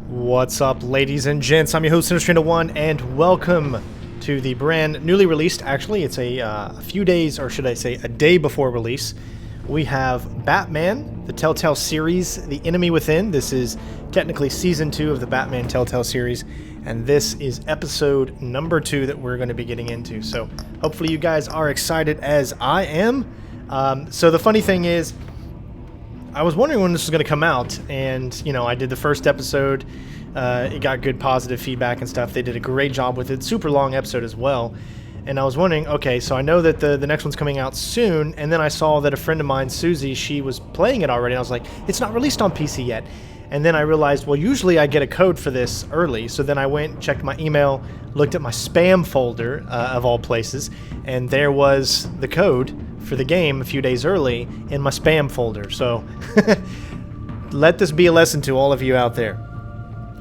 What's up, ladies and gents? I'm your host, CenterStrain01, and welcome to the brand newly released, actually, it's a few days, or should I say a day before release. We have Batman, the Telltale series, The Enemy Within. This is technically Season 2 of the Batman Telltale series, and this is episode number 2 that we're going to be getting into. So hopefully you guys are excited as I am. So the funny thing is, I was wondering when this was going to come out, and, you know, I did the first episode. It got good positive feedback and stuff. They did a great job with it. Super long episode as well. And I was wondering, okay, so I know that the next one's coming out soon, and then I saw that a friend of mine, Susie, she was playing it already, and I was like, it's not released on PC yet. And then I realized, well, usually I get a code for this early, so then I went, checked my email, looked at my spam folder, of all places, and there was the code for the game a few days early in my spam folder. So let this be a lesson to all of you out there.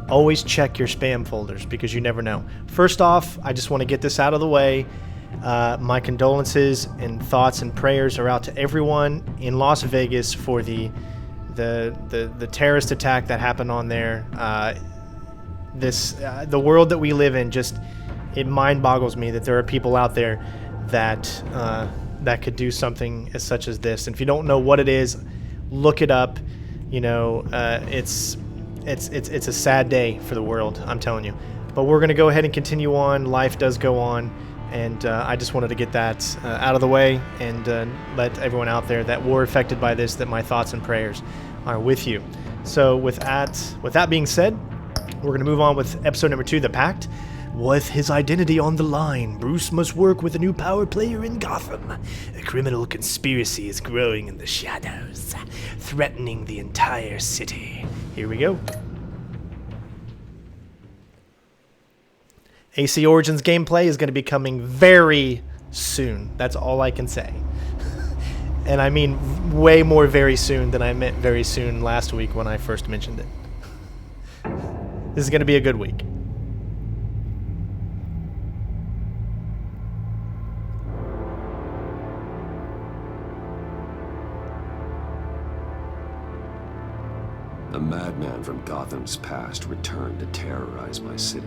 Always check your spam folders, because you never know. First off, I just want to get this out of the way. My condolences and thoughts and prayers are out to everyone in Las Vegas for the terrorist attack that happened on there. The world that we live in, just, it mind boggles me that there are people out there that that could do something as such as this. And if you don't know what it is, look it up. You know, it's a sad day for the world, I'm telling you. But we're going to go ahead and continue on. Life does go on, and I just wanted to get that out of the way and let everyone out there that were affected by this, that my thoughts and prayers are with you. So with that being said, we're going to move on with episode number 2, The Pact. With his identity on the line, Bruce must work with a new power player in Gotham. A criminal conspiracy is growing in the shadows, threatening the entire city. Here we go. AC Origins gameplay is going to be coming very soon. That's all I can say. And I mean way more very soon than I meant very soon last week when I first mentioned it. This is going to be a good week. A madman from Gotham's past returned to terrorize my city.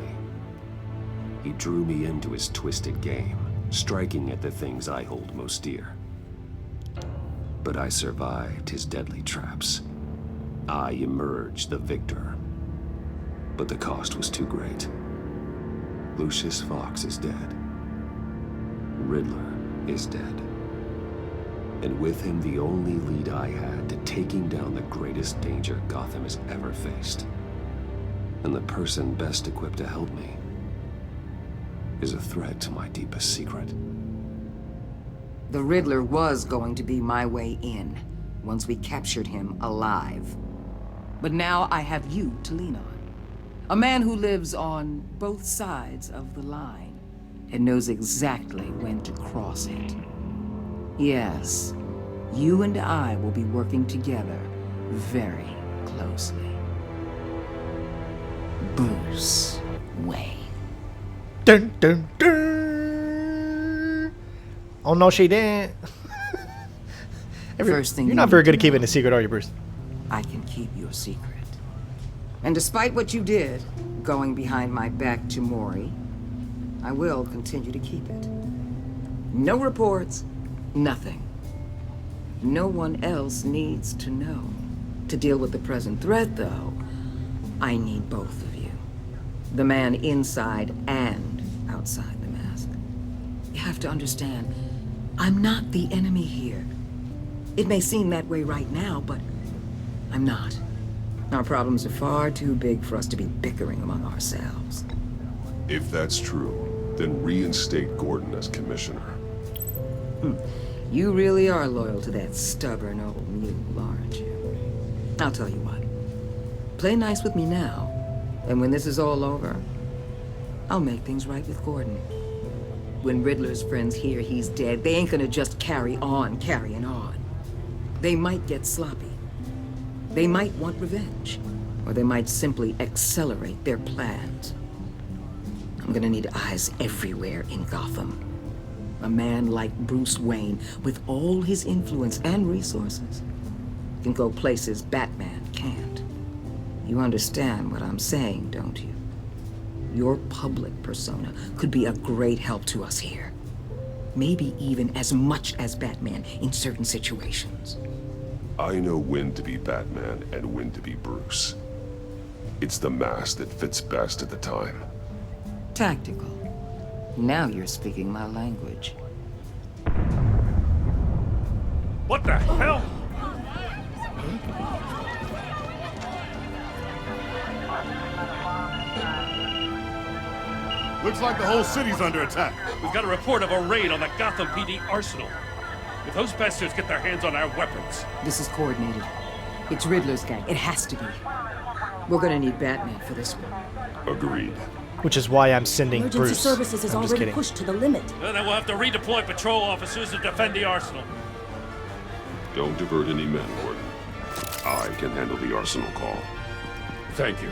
He drew me into his twisted game, striking at the things I hold most dear. But I survived his deadly traps. I emerged the victor. But the cost was too great. Lucius Fox is dead. Riddler is dead. And with him, the only lead I had to taking down the greatest danger Gotham has ever faced. And the person best equipped to help me is a threat to my deepest secret. The Riddler was going to be my way in, once we captured him alive. But now I have you to lean on. A man who lives on both sides of the line and knows exactly when to cross it. Yes, you and I will be working together very closely. Bruce Wayne. Dun, dun, dun. Oh, no, she didn't. First thing you're not very good at keeping a secret, are you, Bruce? I can keep your secret. And despite what you did, going behind my back to Maury, I will continue to keep it. No reports. Nothing. No one else needs to know. To deal with the present threat, though, I need both of you. The man inside and outside the mask. You have to understand, I'm not the enemy here. It may seem that way right now, but I'm not. Our problems are far too big for us to be bickering among ourselves. If that's true, then reinstate Gordon as commissioner. You really are loyal to that stubborn old mule, aren't you? I'll tell you what. Play nice with me now, and when this is all over, I'll make things right with Gordon. When Riddler's friends hear he's dead, they ain't gonna just carry on carrying on. They might get sloppy. They might want revenge, or they might simply accelerate their plans. I'm gonna need eyes everywhere in Gotham. A man like Bruce Wayne, with all his influence and resources, can go places Batman can't. You understand what I'm saying, don't you? Your public persona could be a great help to us here. Maybe even as much as Batman in certain situations. I know when to be Batman and when to be Bruce. It's the mask that fits best at the time. Tactical. Now you're speaking my language. What the hell? Looks like the whole city's under attack. We've got a report of a raid on the Gotham PD arsenal. If those bastards get their hands on our weapons... This is coordinated. It's Riddler's gang. It has to be. We're gonna need Batman for this one. Agreed. Which is why I'm sending Emergency Bruce. services is I'm just already kidding. pushed to the limit. Then we'll have to redeploy patrol officers to defend the arsenal. Don't divert any men, Gordon. I can handle the arsenal call. Thank you.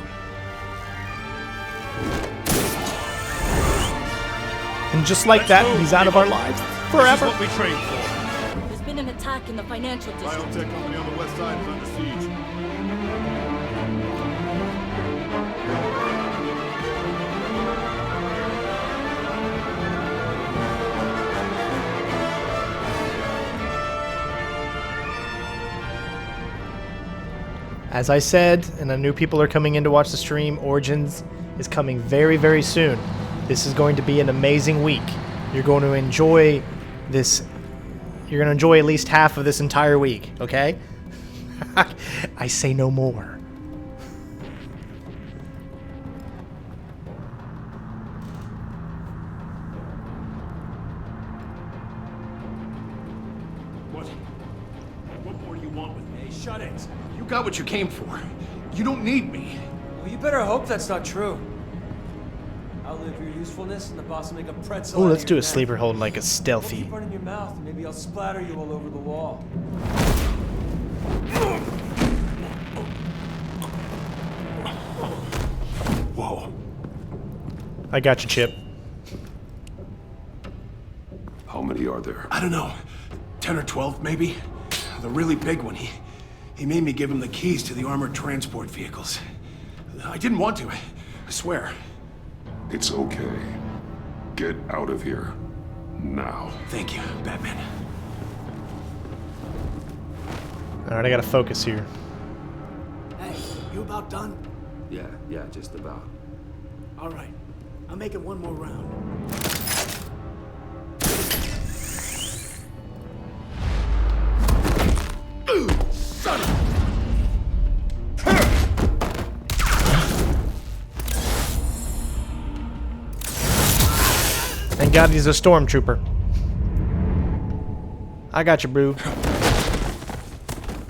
And just like that, he's out of our lives forever. This is what we trained for. There's been an attack in the financial district. Biotech company on the west side is under siege. As I said, and I knew people are coming in to watch the stream, Origins is coming very, very soon. This is going to be an amazing week. You're going to enjoy this. You're going to enjoy at least half of this entire week, okay? I say no more. What more do you want with me? Hey, shut it. You got what you came for. You don't need me. Well, you better hope that's not true. Outlive your usefulness, and the boss will make a pretzel. Oh, out let's of do your a sleeper neck. hold like a Don't stealthy. keep running your mouth, and maybe I'll splatter you all over the wall. Whoa. I got you, Chip. How many are there? I don't know. 10 or 12, maybe? The really big one, he made me give him the keys to the armored transport vehicles. I didn't want to, I swear. It's okay. Get out of here. Now. Thank you, Batman. Alright, I gotta focus here. Hey, you about done? Yeah, just about. All right. I'll make it one more round. Son of... Thank God he's a stormtrooper. I got you, bro.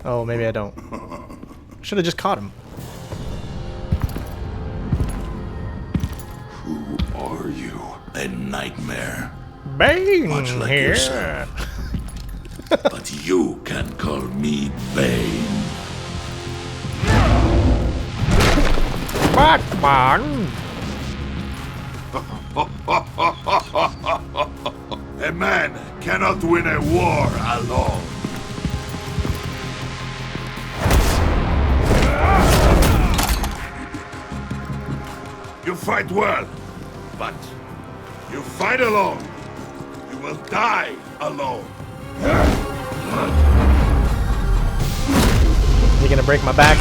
Oh, maybe I don't. Should have just caught him. Who are you? A nightmare. Bane Much like here. yourself. But you can call me Bane. Batman. A man cannot win a war alone. You fight well, but you fight alone. You will die alone. You gonna break my back?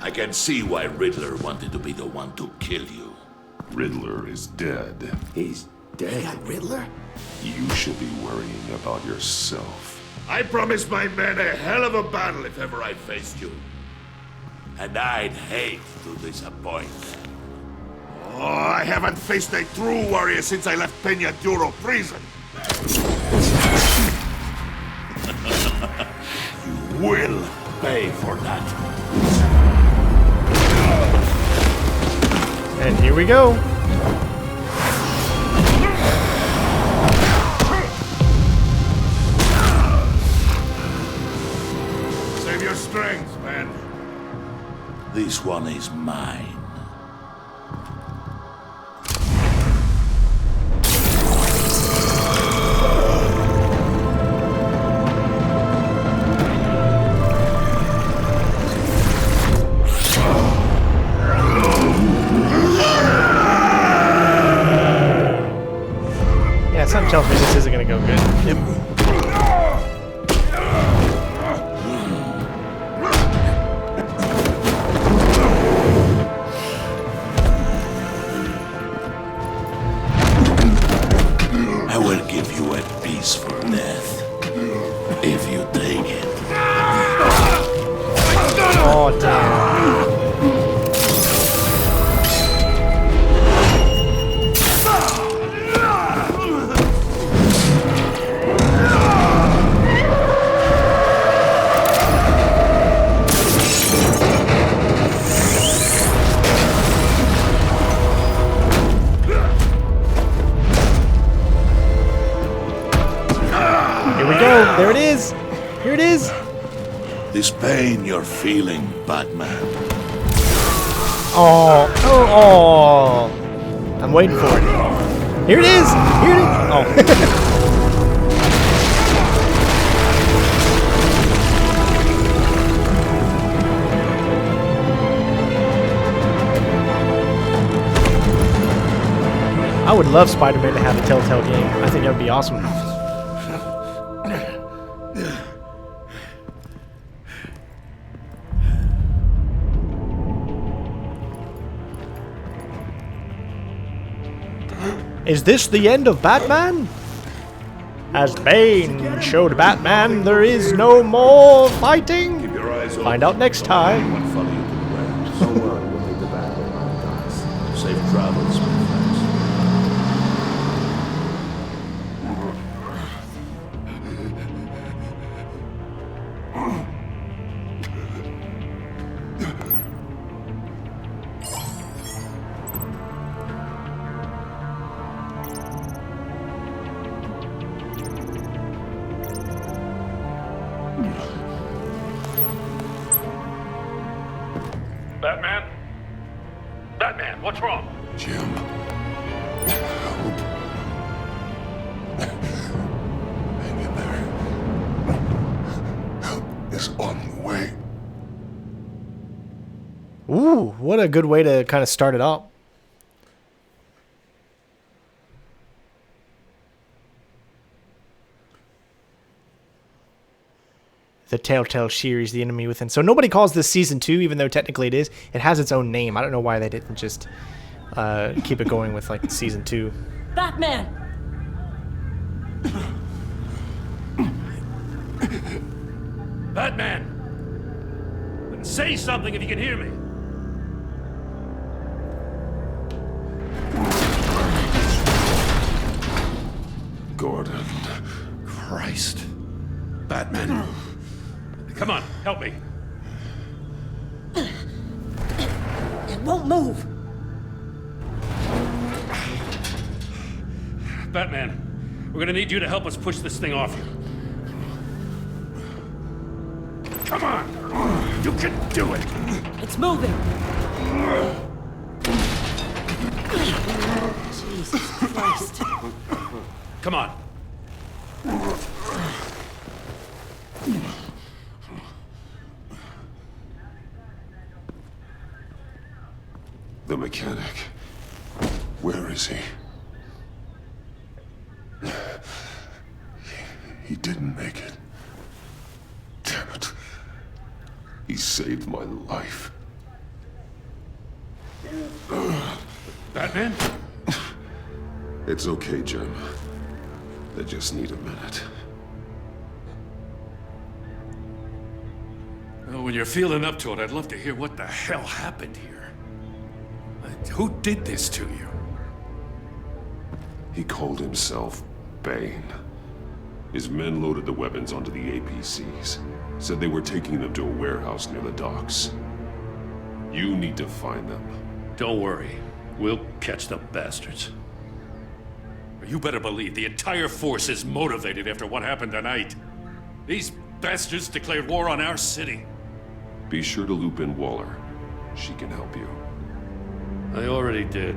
I can see why Riddler wanted to be the one to kill you. Riddler is dead. He's dead. That Riddler? You should be worrying about yourself. I promised my men a hell of a battle if ever I faced you. And I'd hate to disappoint. Oh, I haven't faced a true warrior since I left Peña Duro prison. You will pay for that. And here we go. This one is mine. Yeah, something tells me this isn't gonna go good. Yep. I will give you a peaceful death if you take it. Oh, damn. There it is! Here it is! This pain you're feeling, Batman. Oh, oh, oh! I'm waiting for it. Here it is! Here it is! Oh. I would love Spider-Man to have a Telltale game. I think that would be awesome. Is this the end of Batman? As Bane showed Batman there is no more fighting? Keep your eyes open. Find out next time. What follow you to the warehouse? Don't worry, we'll take the Batman on the guys. Safe travels, my friends. Batman? Batman, what's wrong? Jim. Hang in there. Help is on the way. Ooh, what a good way to kind of start it up. The Telltale series, The Enemy Within. So nobody calls this Season 2, even though technically it is. It has its own name. I don't know why they didn't just keep it going with, like, Season 2. Batman! Batman! Say something if you can hear me. Gordon. Christ. Batman. Come on, help me. It won't move. Batman, we're gonna need you to help us push this thing off you. Come on! You can do it! It's moving. Jesus Christ. Come on. The mechanic. Where is he? He didn't make it. Damn it. He saved my life. Batman? It's okay, Jim. I just need a minute. Well, when you're feeling up to it, I'd love to hear what the hell happened here. Who did this to you? He called himself Bane. His men loaded the weapons onto the APCs. Said they were taking them to a warehouse near the docks. You need to find them. Don't worry. We'll catch the bastards. You better believe the entire force is motivated after what happened tonight. These bastards declared war on our city. Be sure to loop in Waller. She can help you. I already did.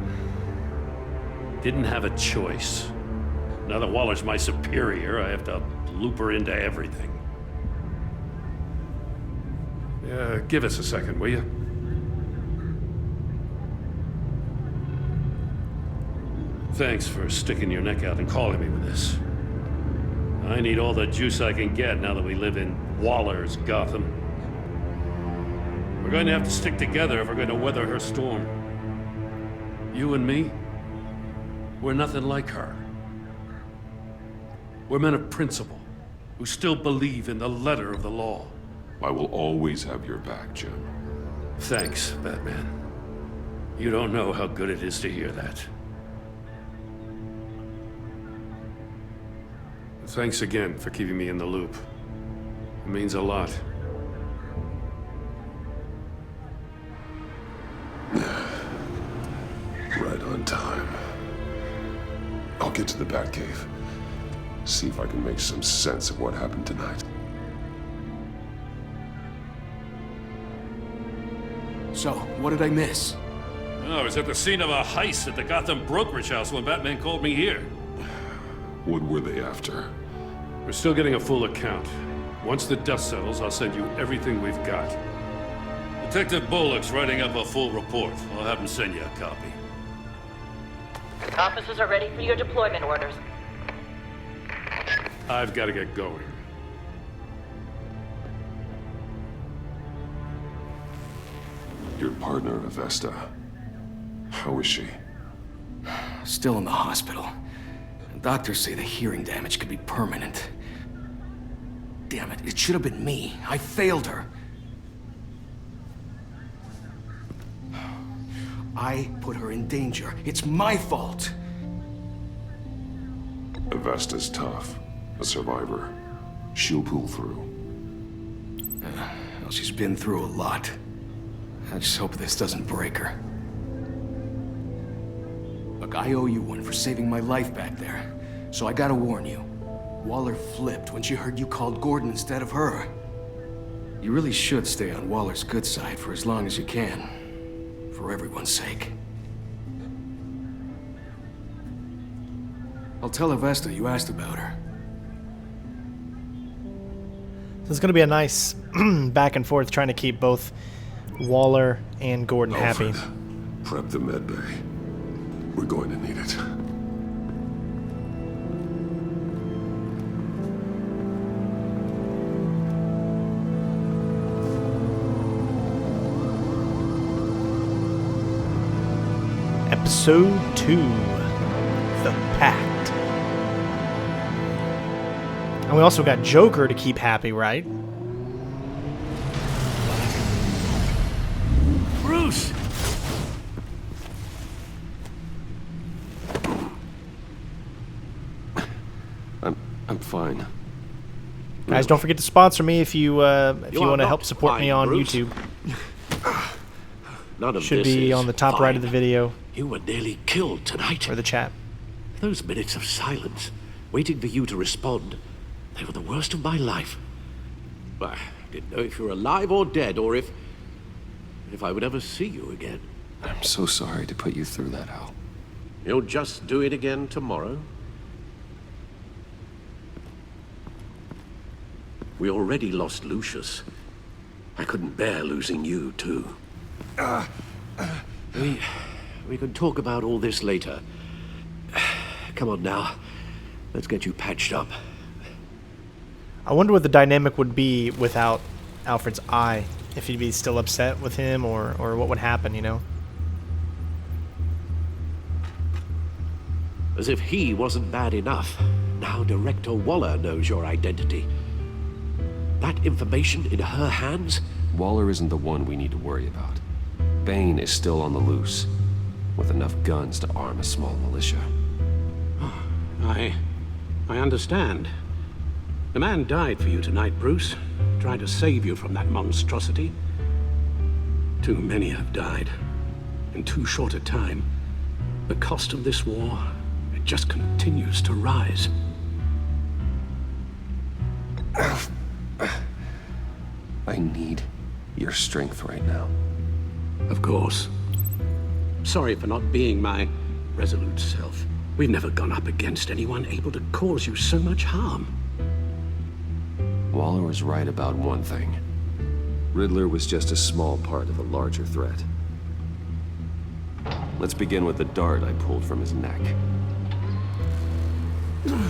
Didn't have a choice. Now that Waller's my superior, I have to loop her into everything. Yeah, give us a second, will you? Thanks for sticking your neck out and calling me with this. I need all the juice I can get now that we live in Waller's Gotham. We're going to have to stick together if we're going to weather her storm. You and me, we're nothing like her. We're men of principle, who still believe in the letter of the law. I will always have your back, Jim. Thanks, Batman. You don't know how good it is to hear that. Thanks again for keeping me in the loop. It means a lot. Right on time. I'll get to the Batcave. See if I can make some sense of what happened tonight. So, what did I miss? I was at the scene of a heist at the Gotham brokerage house when Batman called me here. What were they after? We're still getting a full account. Once the dust settles, I'll send you everything we've got. Detective Bullock's writing up a full report. I'll have him send you a copy. Officers are ready for your deployment orders. I've got to get going. Your partner, Avesta. How is she? Still in the hospital. Doctors say the hearing damage could be permanent. Damn it, it should have been me. I failed her. I put her in danger. It's my fault. Avesta's tough. A survivor. She'll pull through. Well, she's been through a lot. I just hope this doesn't break her. Look, I owe you one for saving my life back there. So I gotta warn you. Waller flipped when she heard you called Gordon instead of her. You really should stay on Waller's good side for as long as you can. For everyone's sake. I'll tell Avesta you asked about her. So it's going to be a nice back and forth trying to keep both Waller and Gordon happy. Prep the medbay. We're going to need it. Episode 2, The Pact. And we also got Joker to keep happy, right? Bruce! I'm fine. Guys, don't forget to sponsor me if you want to help support me on Bruce. YouTube. None of Should this be is on the top right of the fine. video You were nearly killed tonight. or the chat. Those minutes of silence, waiting for you to respond, they were the worst of my life. I didn't know if you were alive or dead, or if I would ever see you again. I'm so sorry to put you through that, Al. You'll just do it again tomorrow? We already lost Lucius. I couldn't bear losing you, too. We can talk about all this later. Come on now. Let's get you patched up. I wonder what the dynamic would be without Alfred's eye. If he'd be still upset with him or what would happen, you know? As if he wasn't bad enough. Now Director Waller knows your identity. That information in her hands? Waller isn't the one we need to worry about. Bane is still on the loose, with enough guns to arm a small militia. I understand. The man died for you tonight, Bruce. Trying to save you from that monstrosity. Too many have died. In too short a time. The cost of this war, it just continues to rise. I need your strength right now. Of course. Sorry for not being my resolute self. We've never gone up against anyone able to cause you so much harm. Waller was right about one thing. Riddler was just a small part of a larger threat. Let's begin with the dart I pulled from his neck.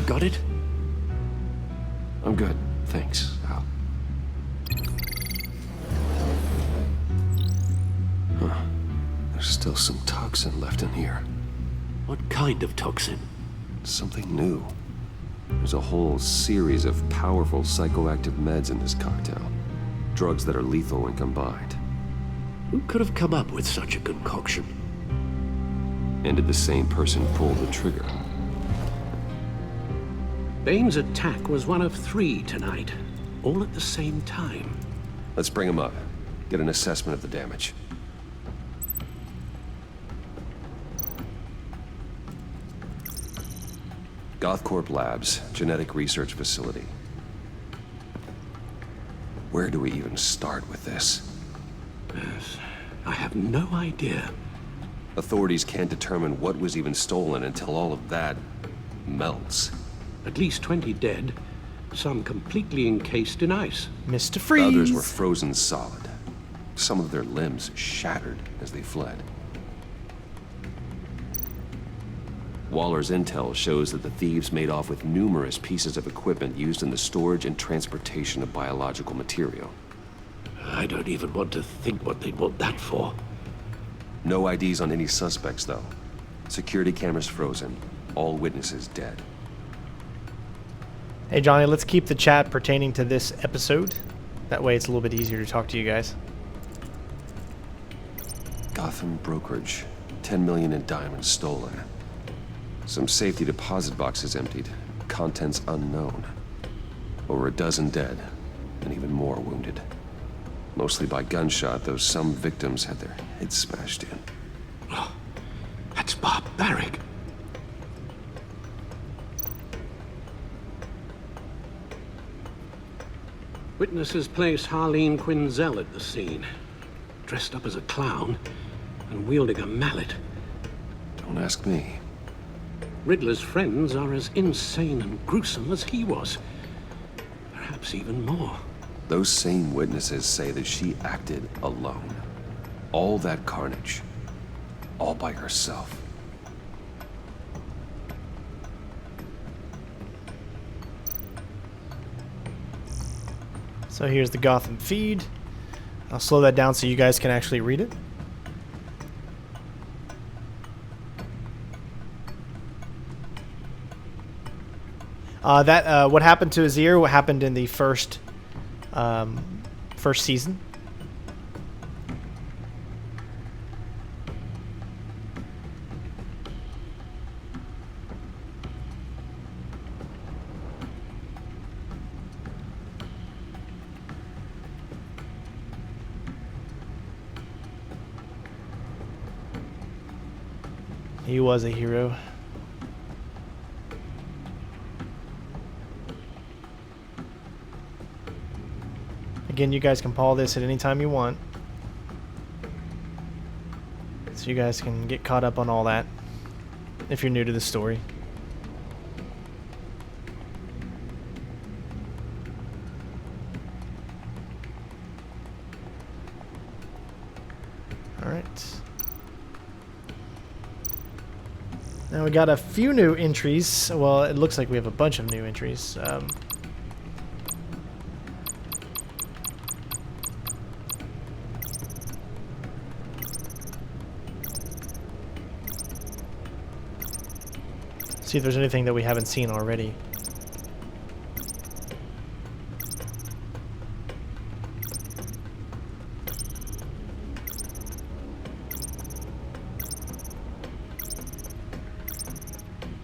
Got it? I'm good, thanks, Al. Huh. There's still some toxin left in here. What kind of toxin? Something new. There's a whole series of powerful psychoactive meds in this cocktail. Drugs that are lethal when combined. Who could have come up with such a concoction? And did the same person pull the trigger? Bane's attack was one of 3 tonight, all at the same time. Let's bring him up. Get an assessment of the damage. Gothcorp Labs, genetic research facility. Where do we even start with this? Yes, I have no idea. Authorities can't determine what was even stolen until all of that melts. At least 20 dead, some completely encased in ice. Mr. Freeze! Others were frozen solid. Some of their limbs shattered as they fled. Waller's intel shows that the thieves made off with numerous pieces of equipment used in the storage and transportation of biological material. I don't even want to think what they'd want that for. No IDs on any suspects, though. Security cameras frozen. All witnesses dead. Hey, Johnny, let's keep the chat pertaining to this episode. That way it's a little bit easier to talk to you guys. Gotham brokerage. 10 million in diamonds stolen. Some safety deposit boxes emptied. Contents unknown. Over a dozen dead, and even more wounded. Mostly by gunshot, though some victims had their heads smashed in. Oh, that's barbaric. Witnesses place Harleen Quinzel at the scene, dressed up as a clown and wielding a mallet. Don't ask me. Riddler's friends are as insane and gruesome as he was. Perhaps even more. Those same witnesses say that she acted alone. All that carnage. All by herself. So here's the Gotham feed. I'll slow that down so you guys can actually read it. What happened to his ear? What happened in the first season? He was a hero. Again, you guys can pause this at any time you want. So you guys can get caught up on all that if you're new to the story. Alright. Now we got a few new entries. Well, it looks like we have a bunch of new entries. See if there's anything that we haven't seen already.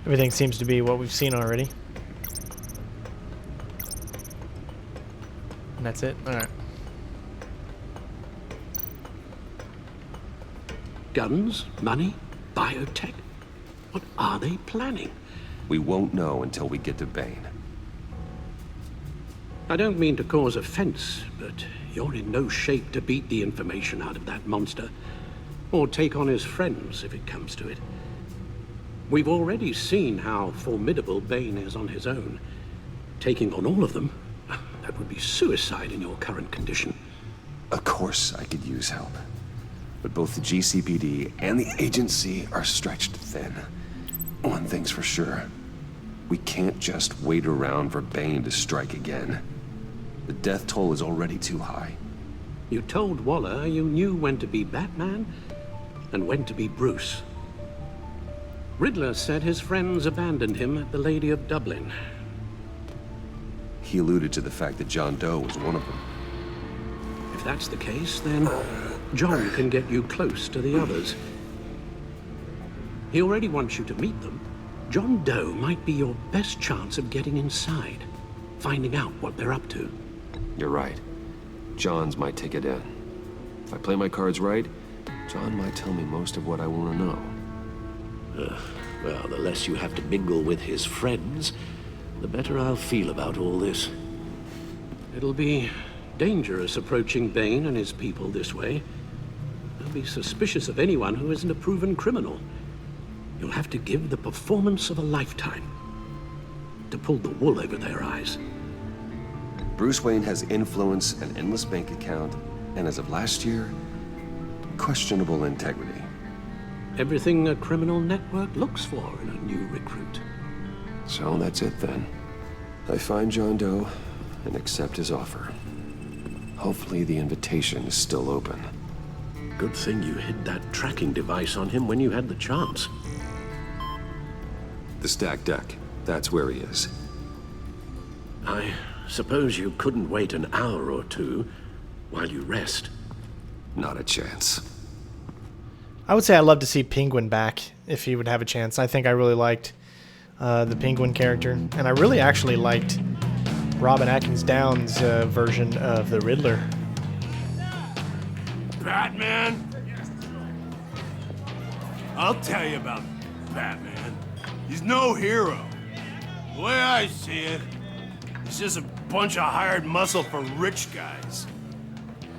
Everything seems to be what we've seen already. And that's it? Alright. Guns, money, biotech. What are they planning? We won't know until we get to Bane. I don't mean to cause offense, but you're in no shape to beat the information out of that monster. or take on his friends if it comes to it. We've already seen how formidable Bane is on his own. Taking on all of them, that would be suicide in your current condition. Of course I could use help. But both the GCPD and the agency are stretched thin. One thing's for sure. We can't just wait around for Bane to strike again. The death toll is already too high. You told Waller you knew when to be Batman and when to be Bruce. Riddler said his friends abandoned him at the Lady of Dublin. He alluded to the fact that John Doe was one of them. If that's the case, then John can get you close to the others. He already wants you to meet them. John Doe might be your best chance of getting inside, finding out what they're up to. You're right. John's might take it in. If I play my cards right, John might tell me most of what I want to know. Well, the less you have to mingle with his friends, the better I'll feel about all this. It'll be dangerous approaching Bane and his people this way. They'll be suspicious of anyone who isn't a proven criminal. You'll have to give the performance of a lifetime to pull the wool over their eyes. Bruce Wayne has influence, an endless bank account, and as of last year, questionable integrity. Everything a criminal network looks for in a new recruit. So that's it then. I find John Doe and accept his offer. Hopefully the invitation is still open. Good thing you hid that tracking device on him when you had the chance. The stacked deck, that's where he is. I suppose you couldn't wait an hour or two while you rest. Not a chance. I would say I'd love to see Penguin back if he would have a chance. I think I really liked the Penguin character, and I really actually liked Robin Atkins Downs' version of the Riddler. Batman? I'll tell you about Batman. He's no hero. The way I see it, he's just a bunch of hired muscle for rich guys.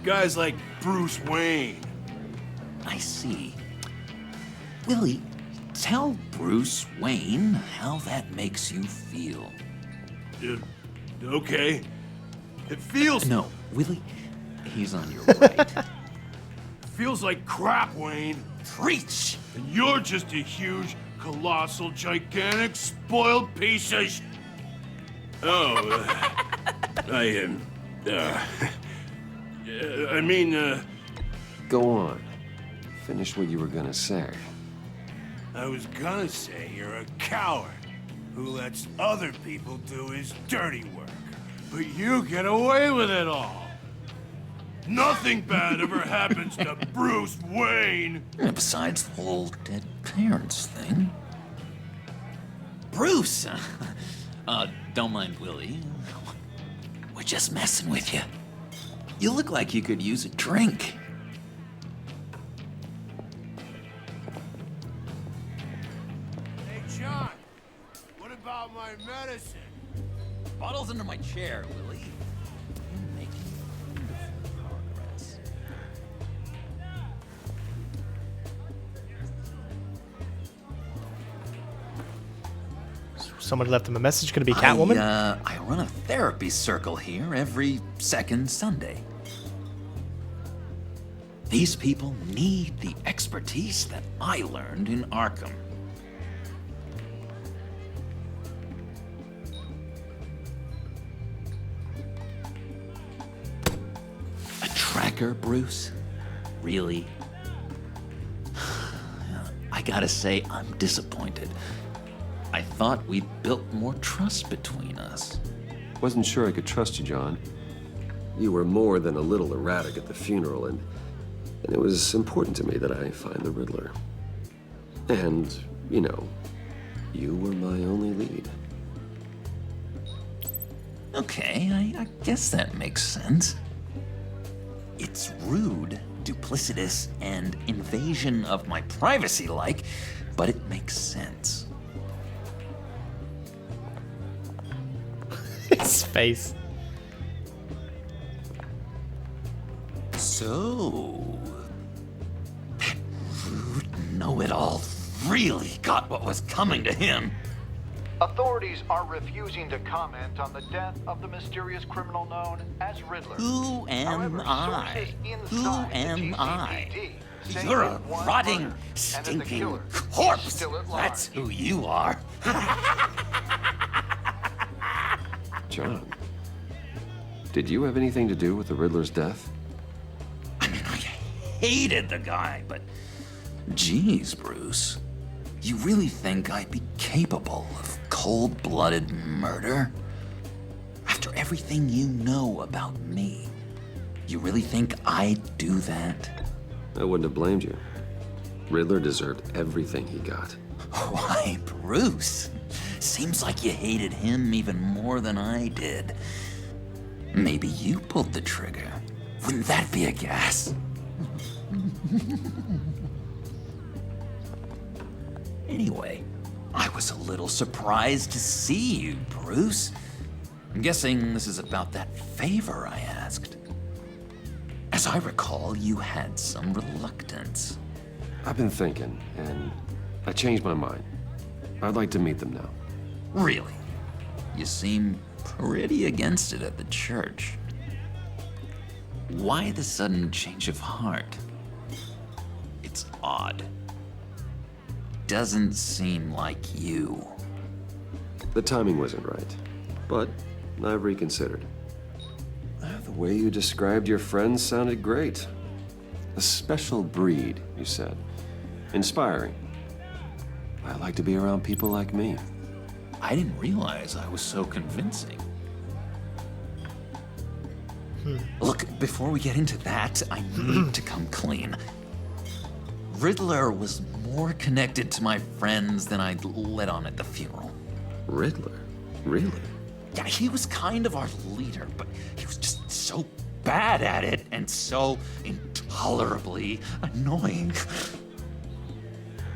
Guys like Bruce Wayne. I see. Willie, tell Bruce Wayne how that makes you feel. Okay. It feels... No, Willie, he's on your right. Feels like crap, Wayne. Preach! And you're just a huge, colossal, gigantic, spoiled piece of Go on. Finish what you were gonna say. I was gonna say you're a coward who lets other people do his dirty work. But you get away with it all. Nothing bad ever happens to Bruce Wayne. Besides the whole dead parents thing. Bruce! Don't mind Willie. We're just messing with you. You look like you could use a drink. Hey, John, what about my medicine? Bottle's under my chair, Willie. You're making wonderful progress. Someone left him a message. Could it be Catwoman? I run a therapy circle here every second Sunday. These people need the expertise that I learned in Arkham. A tracker, Bruce? Really? I gotta say, I'm disappointed. I thought we built more trust between us. Wasn't sure I could trust you, John. You were more than a little erratic at the funeral, and it was important to me that I find the Riddler. And, you know, you were my only lead. Okay, I guess that makes sense. It's rude, duplicitous, and invasion of my privacy-like, but it makes sense. His face. So... know-it-all really got what was coming to him. Authorities are refusing to comment on the death of the mysterious criminal known as Riddler. Who am I? Who am I? You're a rotting, stinking corpse. That's who you are. John, did you have anything to do with the Riddler's death? I hated the guy, but geez, Bruce. You really think I'd be capable of cold-blooded murder? After everything you know about me, you really think I'd do that? I wouldn't have blamed you. Riddler deserved everything he got. Why, Bruce? Seems like you hated him even more than I did. Maybe you pulled the trigger. Wouldn't that be a gas? Anyway, I was a little surprised to see you, Bruce. I'm guessing this is about that favor I asked. As I recall, you had some reluctance. I've been thinking, and I changed my mind. I'd like to meet them now. Really? You seem pretty against it at the church. Why the sudden change of heart? It's odd. Doesn't seem like you. The timing wasn't right, but I've reconsidered. The way you described your friends sounded great. A special breed, you said. Inspiring. I like to be around people like me. I didn't realize I was so convincing. Look, before we get into that, I need to come clean. Riddler was more connected to my friends than I'd let on at the funeral. Riddler? Really? Yeah, he was kind of our leader, but he was just so bad at it and so intolerably annoying.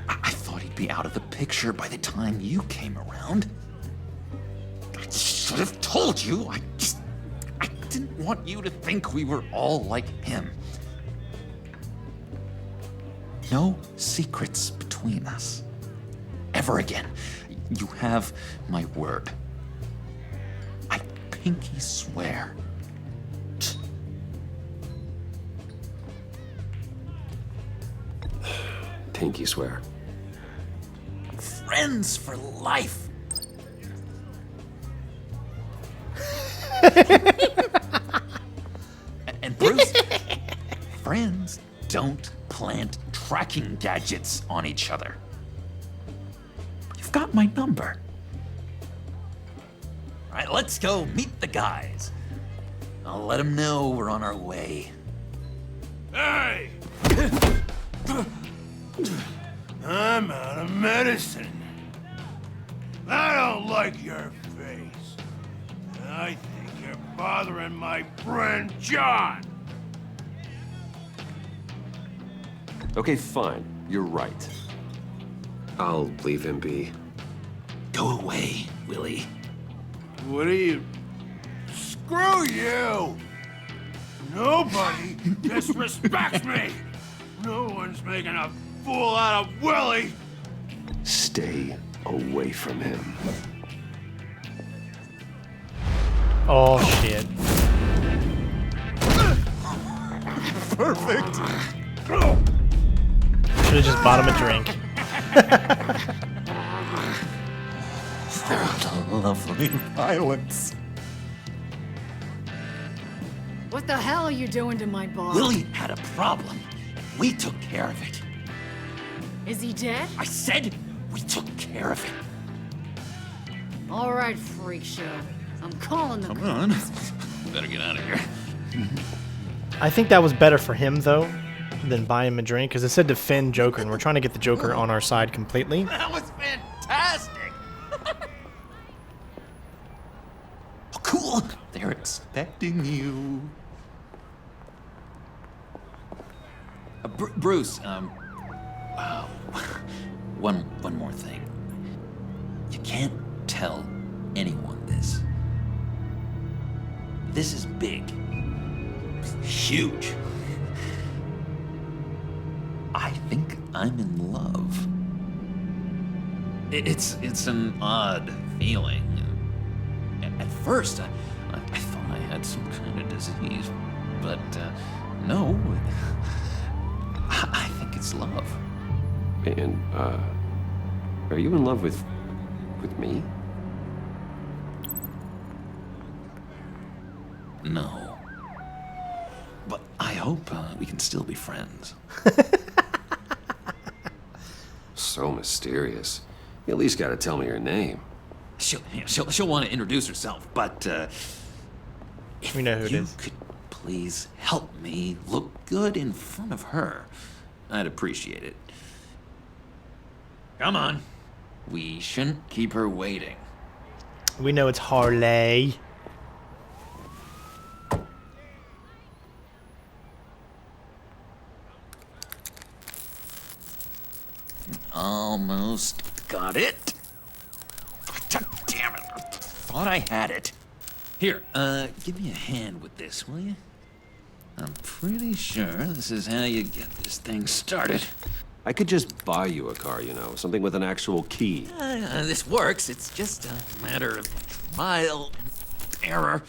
I thought he'd be out of the picture by the time you came around. I should have told you. I didn't want you to think we were all like him. No secrets between us. Ever again. You have my word. I pinky swear. Pinky swear. Friends for life. And Bruce, friends don't plant tracking gadgets on each other. You've got my number. All right, let's go meet the guys. I'll let them know we're on our way. Hey! I'm out of medicine. I don't like your face. And I think you're bothering my friend John. Okay, fine. You're right. I'll leave him be. Go away, Willie. What are you... Screw you! Nobody disrespects me! No one's making a fool out of Willie! Stay away from him. Oh, shit. Perfect! Should've just bought him a drink. Lovely violence. What the hell are you doing to my boss? Willie had a problem. We took care of it. Is he dead? I said we took care of it. All right, freak show. I'm calling the Come on. Better get out of here. I think that was better for him, though, than buy him a drink, because it said defend Joker, and we're trying to get the Joker on our side completely. That was fantastic! Oh, cool! They're expecting you. Bruce, one more thing. You can't tell anyone this. This is big. Huge. I think I'm in love. It's an odd feeling. At first, I thought I had some kind of disease, but no. I think it's love. And, are you in love with me? No. But I hope we can still be friends. So mysterious. You at least gotta tell me your name. She'll want to introduce herself, but if We know who it you is. could please help me look good in front of her, I'd appreciate it. Come on. We shouldn't keep her waiting. We know it's Harley. Almost got it. God damn it. Thought I had it. Here, give me a hand with this, will you? I'm pretty sure this is how you get this thing started. I could just buy you a car, you know, something with an actual key. This works. It's just a matter of trial and error.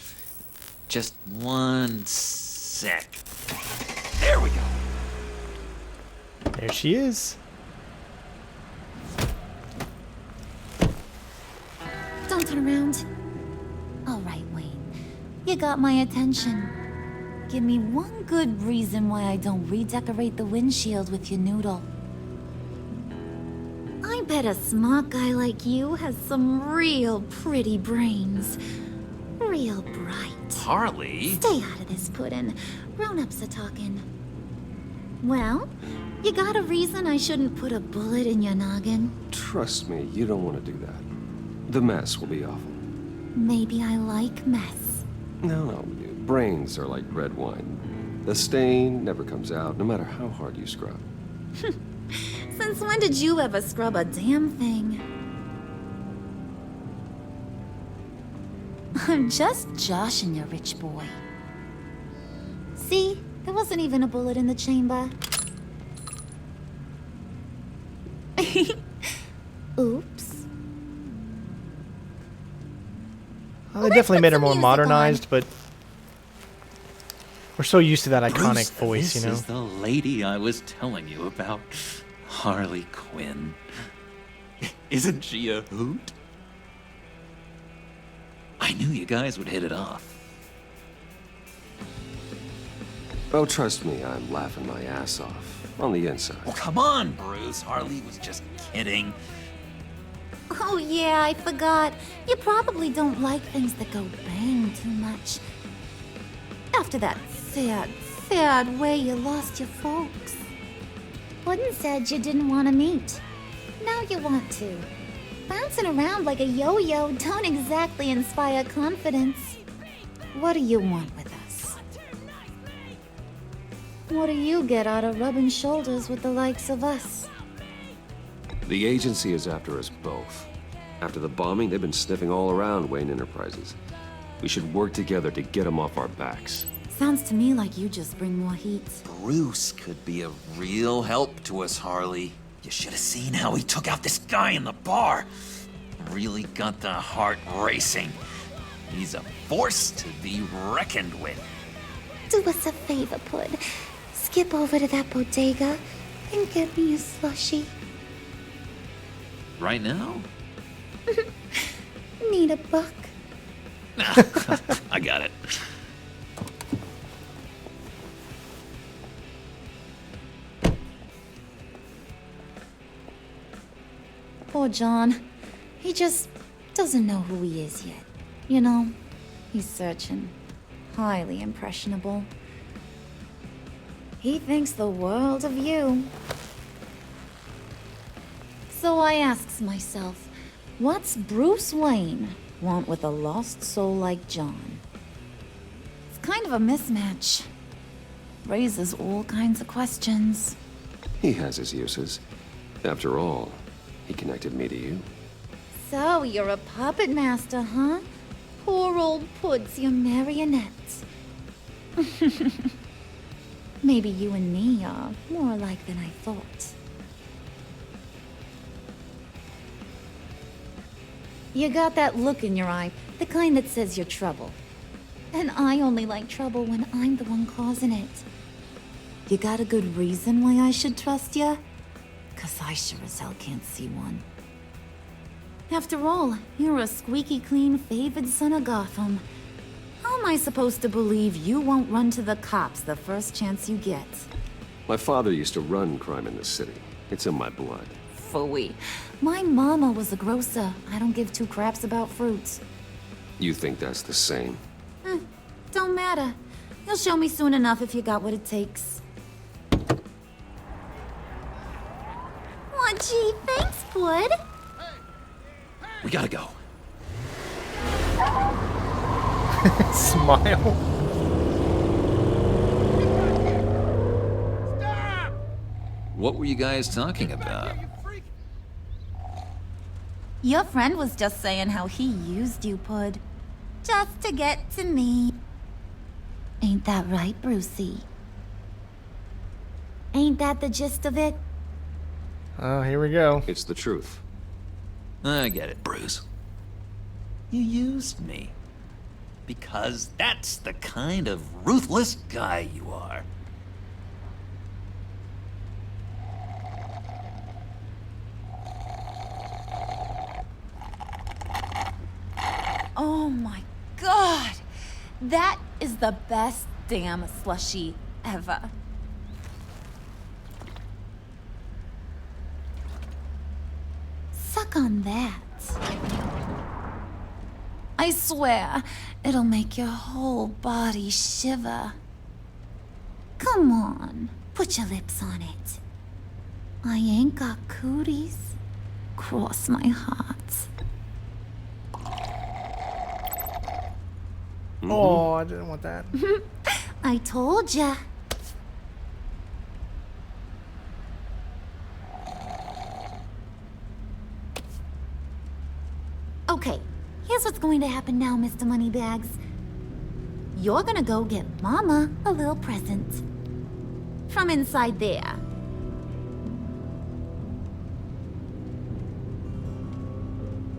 Just one sec. There we go. There she is. Don't turn around. All right, Wayne. You got my attention. Give me one good reason why I don't redecorate the windshield with your noodle. I bet a smart guy like you has some real pretty brains. Real bright. Harley? Stay out of this, Puddin'. Grown-ups are talking. Well, you got a reason I shouldn't put a bullet in your noggin? Trust me, you don't want to do that. The mess will be awful. Maybe I like mess. No, brains are like red wine. The stain never comes out, no matter how hard you scrub. Since when did you ever scrub a damn thing? I'm just joshing you, rich boy. See? There wasn't even a bullet in the chamber. Oops. Well, they definitely made her more modernized, but we're so used to that iconic Bruce, voice, you know? This is the lady I was telling you about. Harley Quinn. Isn't she a hoot? I knew you guys would hit it off. Oh, trust me, I'm laughing my ass off. On the inside. Oh, come on, Bruce. Harley was just kidding. Oh yeah, I forgot. You probably don't like things that go bang too much. After that sad way you lost your folks. Puddin' said you didn't want to meet. Now you want to. Bouncing around like a yo-yo don't exactly inspire confidence. What do you want with us? What do you get out of rubbing shoulders with the likes of us? The agency is after us both. After the bombing, they've been sniffing all around Wayne Enterprises. We should work together to get them off our backs. Sounds to me like you just bring more heat. Bruce could be a real help to us, Harley. You should have seen how he took out this guy in the bar. Really got the heart racing. He's a force to be reckoned with. Do us a favor, Pud. Skip over to that bodega and get me a slushie. Right now? Need a buck? I got it. Poor John. He just doesn't know who he is yet. You know, he's searching. Highly impressionable. He thinks the world of you. So I asks myself, what's Bruce Wayne want with a lost soul like John? It's kind of a mismatch. Raises all kinds of questions. He has his uses. After all, he connected me to you. So you're a puppet master, huh? Poor old Pud's your marionette. Maybe you and me are more alike than I thought. You got that look in your eye, the kind that says you're trouble. And I only like trouble when I'm the one causing it. You got a good reason why I should trust you? 'Cause I sure as hell can't see one. After all, you're a squeaky clean favored son of Gotham. How am I supposed to believe you won't run to the cops the first chance you get? My father used to run crime in the city. It's in my blood. Phooey. My mama was a grocer. I don't give two craps about fruits. You think that's the same? Don't matter. You'll show me soon enough if you got what it takes. Aw, gee, thanks, bud. We gotta go. Smile. What were you guys talking about? Your friend was just saying how he used you, Pud. Just to get to me. Ain't that right, Brucey? Ain't that the gist of it? Oh, here we go. It's the truth. I get it, Bruce. You used me. Because that's the kind of ruthless guy you are. Oh my god! That is the best damn slushie ever. Suck on that. I swear, it'll make your whole body shiver. Come on, put your lips on it. I ain't got cooties. Cross my heart. Oh, I didn't want that. I told ya. Okay, here's what's going to happen now, Mr. Moneybags. You're gonna go get Mama a little present. From inside there.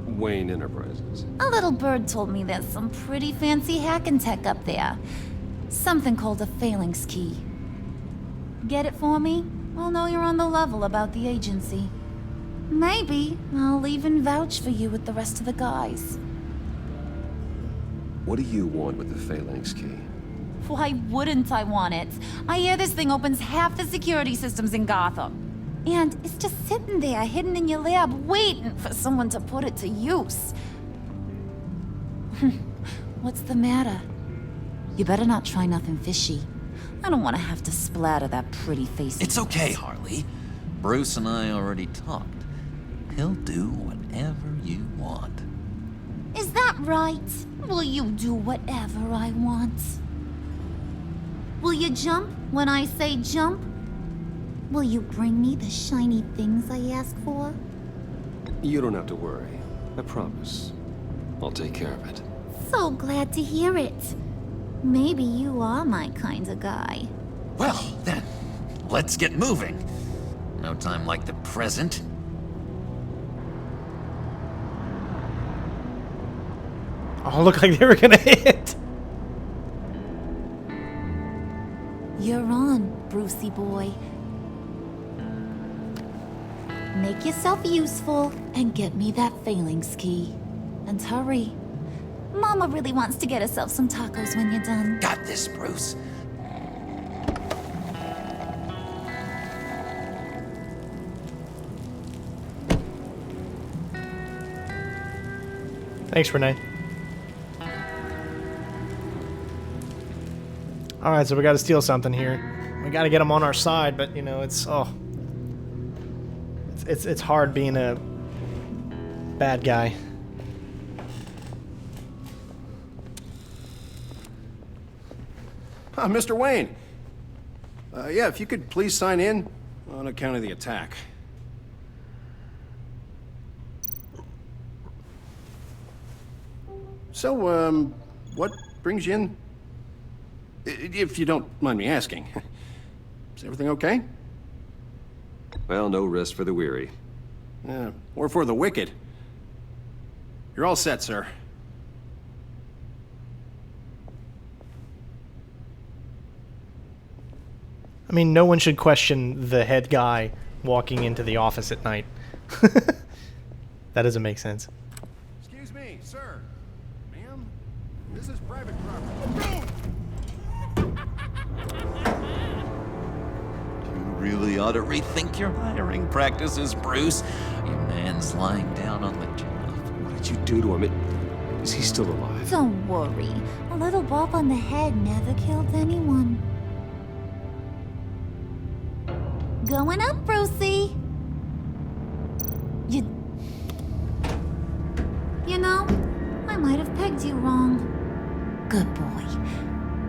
Wayne Enterprises. A little bird told me there's some pretty fancy hacking tech up there. Something called a phalanx key. Get it for me? I'll know you're on the level about the agency. Maybe I'll even vouch for you with the rest of the guys. What do you want with the phalanx key? Why wouldn't I want it? I hear this thing opens half the security systems in Gotham. And it's just sitting there, hidden in your lab, waiting for someone to put it to use. What's the matter? You better not try nothing fishy. I don't want to have to splatter that pretty face. It's okay, Harley. Bruce and I already talked. He'll do whatever you want. Is that right? Will you do whatever I want? Will you jump when I say jump? Will you bring me the shiny things I ask for? You don't have to worry. I promise. I'll take care of it. So glad to hear it. Maybe you are my kind of guy. Well, then, let's get moving. No time like the present. Oh, looked like they were gonna hit. You're on, Brucey boy. Make yourself useful and get me that phalanx key. And hurry. Mama really wants to get herself some tacos when you're done. Got this, Bruce. Thanks, Renee. Alright, so we gotta steal something here. We gotta get them on our side, but, you know, it's hard being a bad guy. Mr. Wayne. Yeah, if you could please sign in on account of the attack. So, what brings you in? If you don't mind me asking. Is everything okay? Well, no rest for the weary. Yeah, or for the wicked. You're all set, sir. I mean, no one should question the head guy walking into the office at night. That doesn't make sense. Excuse me, sir. Ma'am? This is private property. You really ought to rethink your hiring practices, Bruce. Your man's lying down on the job. What did you do to him? Is he still alive? Don't worry. A little bump on the head never killed anyone. Going up, Brucey. You know, I might have pegged you wrong. Good boy.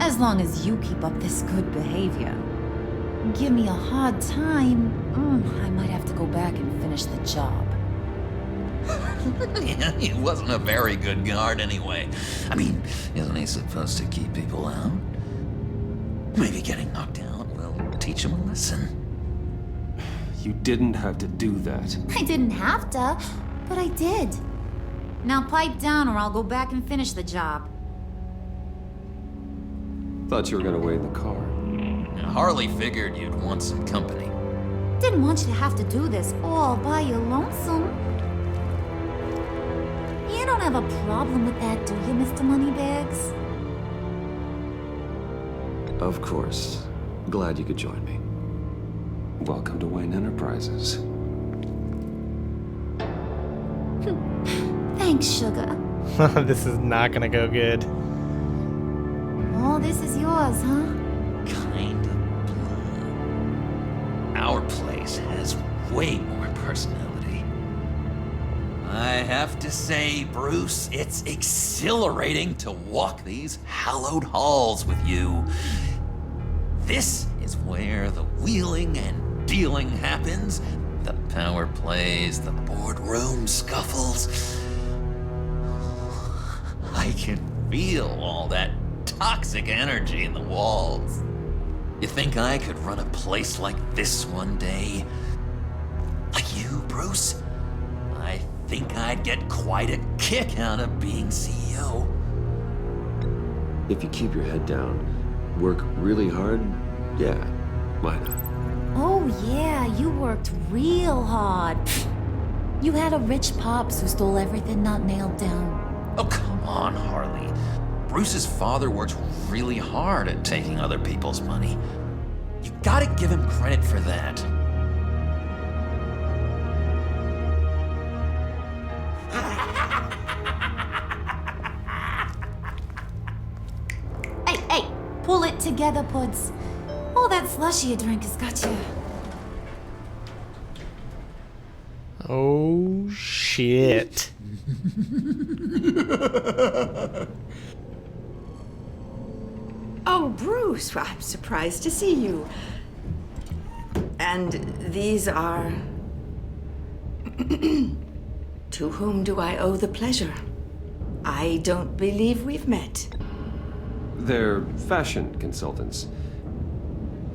As long as you keep up this good behavior. Give me a hard time, I might have to go back and finish the job. Yeah, he wasn't a very good guard anyway. I mean, isn't he supposed to keep people out? Maybe getting knocked out will teach him a lesson. You didn't have to do that. I didn't have to, but I did. Now pipe down or I'll go back and finish the job. Thought you were gonna wait in the car. Harley figured you'd want some company. Didn't want you to have to do this all by your lonesome. You don't have a problem with that, do you, Mr. Moneybags? Of course. Glad you could join me. Welcome to Wayne Enterprises. Thanks, sugar. This is not gonna go good. Oh, this is yours, huh? Kind of blue. Our place has way more personality. I have to say, Bruce, it's exhilarating to walk these hallowed halls with you. This is where the wheeling and dealing happens, the power plays, the boardroom scuffles. I can feel all that toxic energy in the walls. You think I could run a place like this one day? Like you, Bruce? I think I'd get quite a kick out of being CEO. If you keep your head down, work really hard, yeah, why not? Oh yeah, you worked real hard. You had a rich pops who stole everything not nailed down. Oh, come on, Harley. Bruce's father worked really hard at taking other people's money. You gotta give him credit for that. Hey, pull it together, Puds. All that slushy you drink has got you. Oh, shit. Oh, Bruce, well, I'm surprised to see you. And these are... To whom do I owe the pleasure? I don't believe we've met. They're fashion consultants.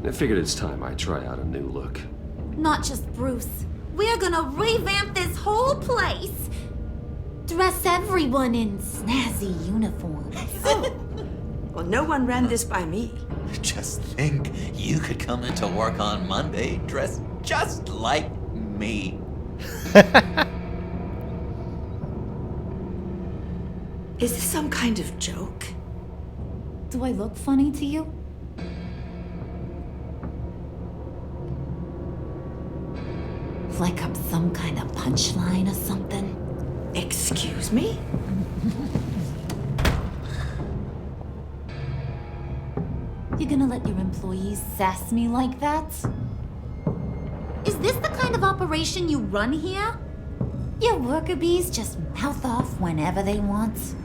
I figured it's time I try out a new look. Not just Bruce. We're gonna revamp this whole place. Dress everyone in snazzy uniforms. Oh, well, no one ran this by me. Just think, you could come into work on Monday dressed just like me. Is this some kind of joke? Do I look funny to you? Like I'm some kind of punchline or something? Excuse me? You gonna let your employees sass me like that? Is this the kind of operation you run here? Your worker bees just mouth off whenever they want?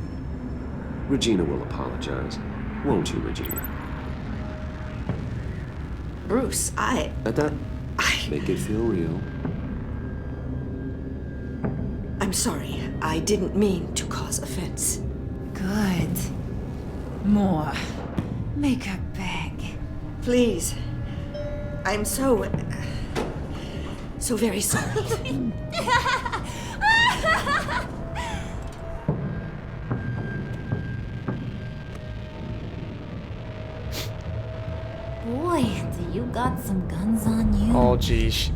Regina will apologize. Won't you, Regina? Bruce, That make it feel real. I'm sorry. I didn't mean to cause offense. Good. More. Make her beg. Please. I'm so very sorry. Boy, do you got some guns on you. Oh, geez.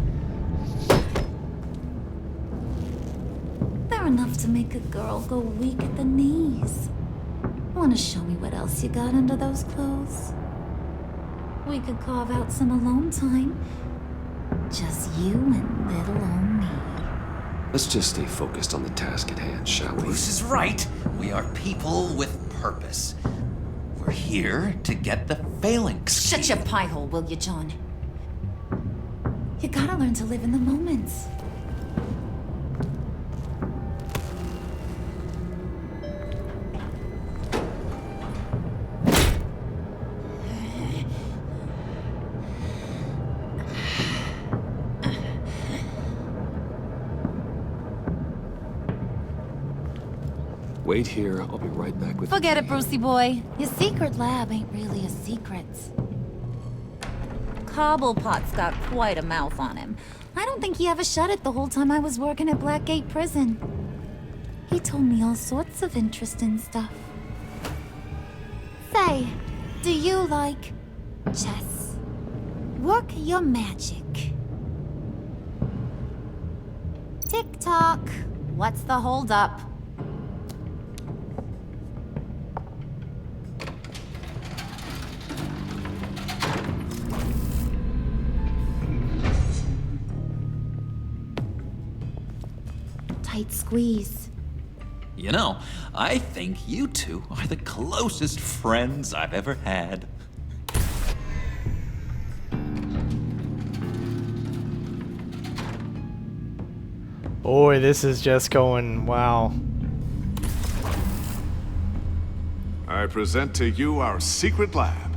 They're enough to make a girl go weak at the knees. Wanna show me what else you got under those clothes? We could carve out some alone time. Just you and little old me. Let's just stay focused on the task at hand, shall we? Bruce is right. We are people with purpose. We're here to get the phalanx. Shut your pie hole, will you, John? You gotta learn to live in the moment. Wait here, I'll be right back with Forget it, Brucey boy. Your secret lab ain't really a secret. Cobblepot's got quite a mouth on him. I don't think he ever shut it the whole time I was working at Blackgate Prison. He told me all sorts of interesting stuff. Say, do you like chess? Work your magic. Tick-tock. What's the holdup? Tight squeeze. You know, I think you two are the closest friends I've ever had. Boy, this is just going, wow. I present to you our secret lab.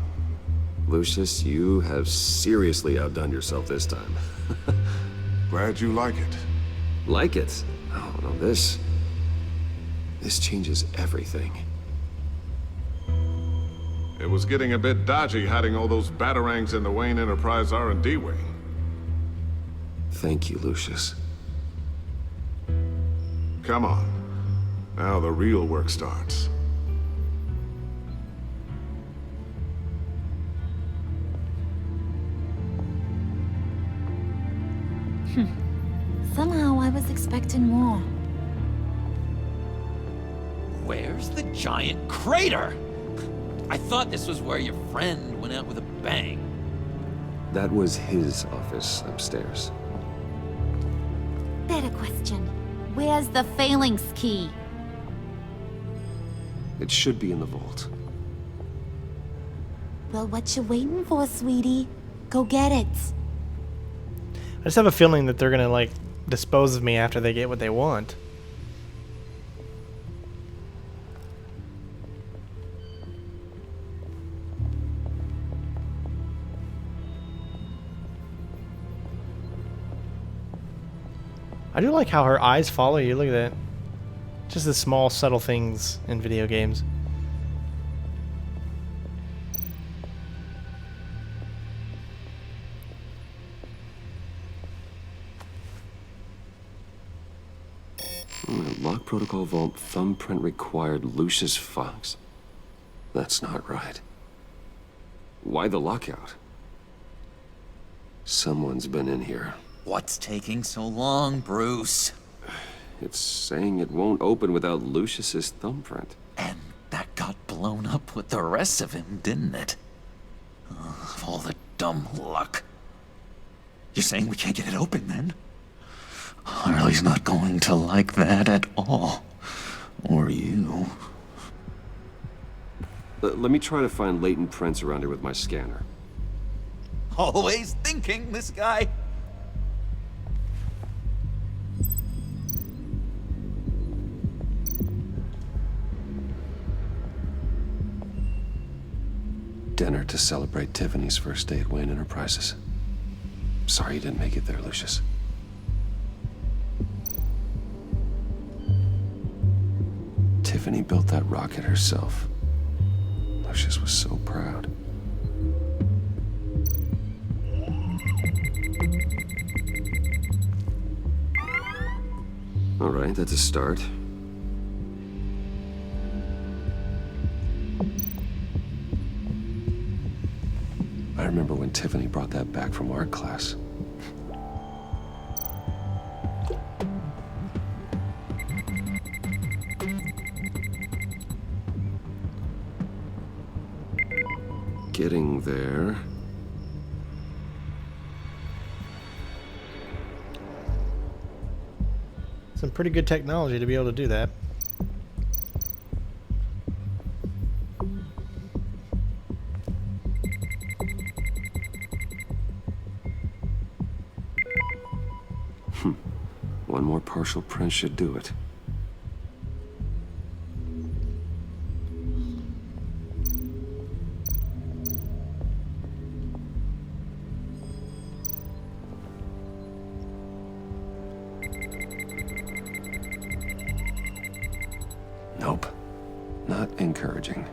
Lucius, you have seriously outdone yourself this time. Glad you like it. Like it? Oh, no, this changes everything. It was getting a bit dodgy hiding all those batarangs in the Wayne Enterprise R&D wing. Thank you, Lucius. Come on. Now the real work starts. Somehow I was expecting more. Where's the giant crater? I thought this was where your friend went out with a bang. That was his office upstairs. Better question. Where's the phalanx key? It should be in the vault. Well, what you waiting for, sweetie? Go get it. I just have a feeling that they're gonna, like, dispose of me after they get what they want. I do like how her eyes follow you. Look at that. Just the small, subtle things in video games. Lock protocol vault thumbprint required Lucius Fox. That's not right. Why the lockout? Someone's been in here. What's taking so long, Bruce? It's saying it won't open without Lucius's thumbprint. And that got blown up with the rest of him, didn't it? All the dumb luck. You're saying we can't get it open, then? Harley's not going to like that at all. Or you. Let me try to find latent prints around here with my scanner. Always thinking, this guy. Dinner to celebrate Tiffany's first day at Wayne Enterprises. Sorry you didn't make it there, Lucius. Tiffany built that rocket herself. Lucius was so proud. All right, that's a start. I remember when Tiffany brought that back from art class. Getting there. Some pretty good technology to be able to do that. One more partial print should do it. Nope. Not encouraging.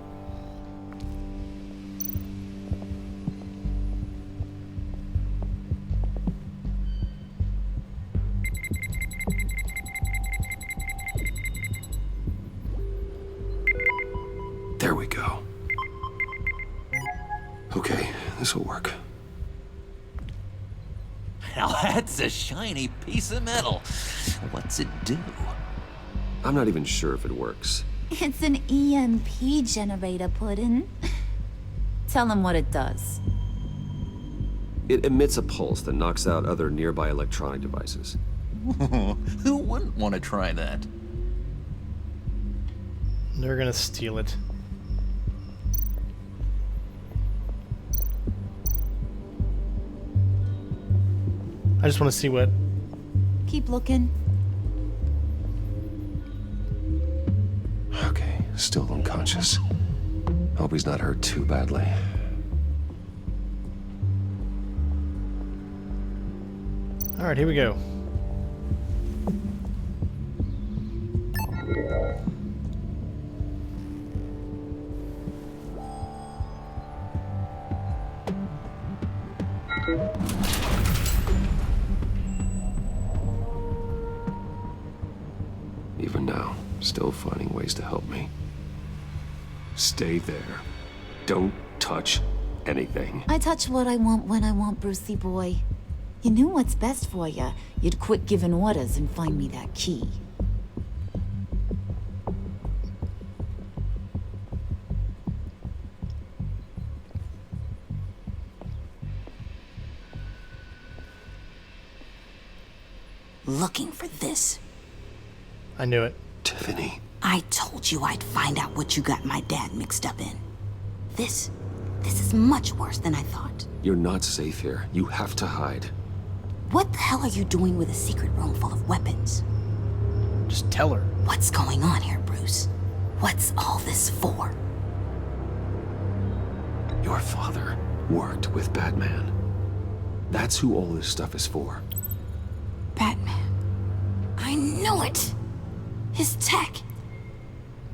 There we go. Okay, this'll work. Now that's a shiny piece of metal. What's it do? I'm not even sure if it works. It's an EMP generator, Puddin'. Tell him what it does. It emits a pulse that knocks out other nearby electronic devices. Who wouldn't want to try that? They're gonna steal it. I just want to see what... Keep looking. Okay, still unconscious. Hope he's not hurt too badly. Alright, here we go. Even now, still finding ways to help me. Stay there. Don't touch anything. I touch what I want when I want, Brucey boy. You knew what's best for you. You'd quit giving orders and find me that key. Looking for this. I knew it. Tiffany. I told you I'd find out what you got my dad mixed up in. This is much worse than I thought. You're not safe here. You have to hide. What the hell are you doing with a secret room full of weapons? Just tell her. What's going on here, Bruce? What's all this for? Your father worked with Batman. That's who all this stuff is for. Batman. I knew it! His tech.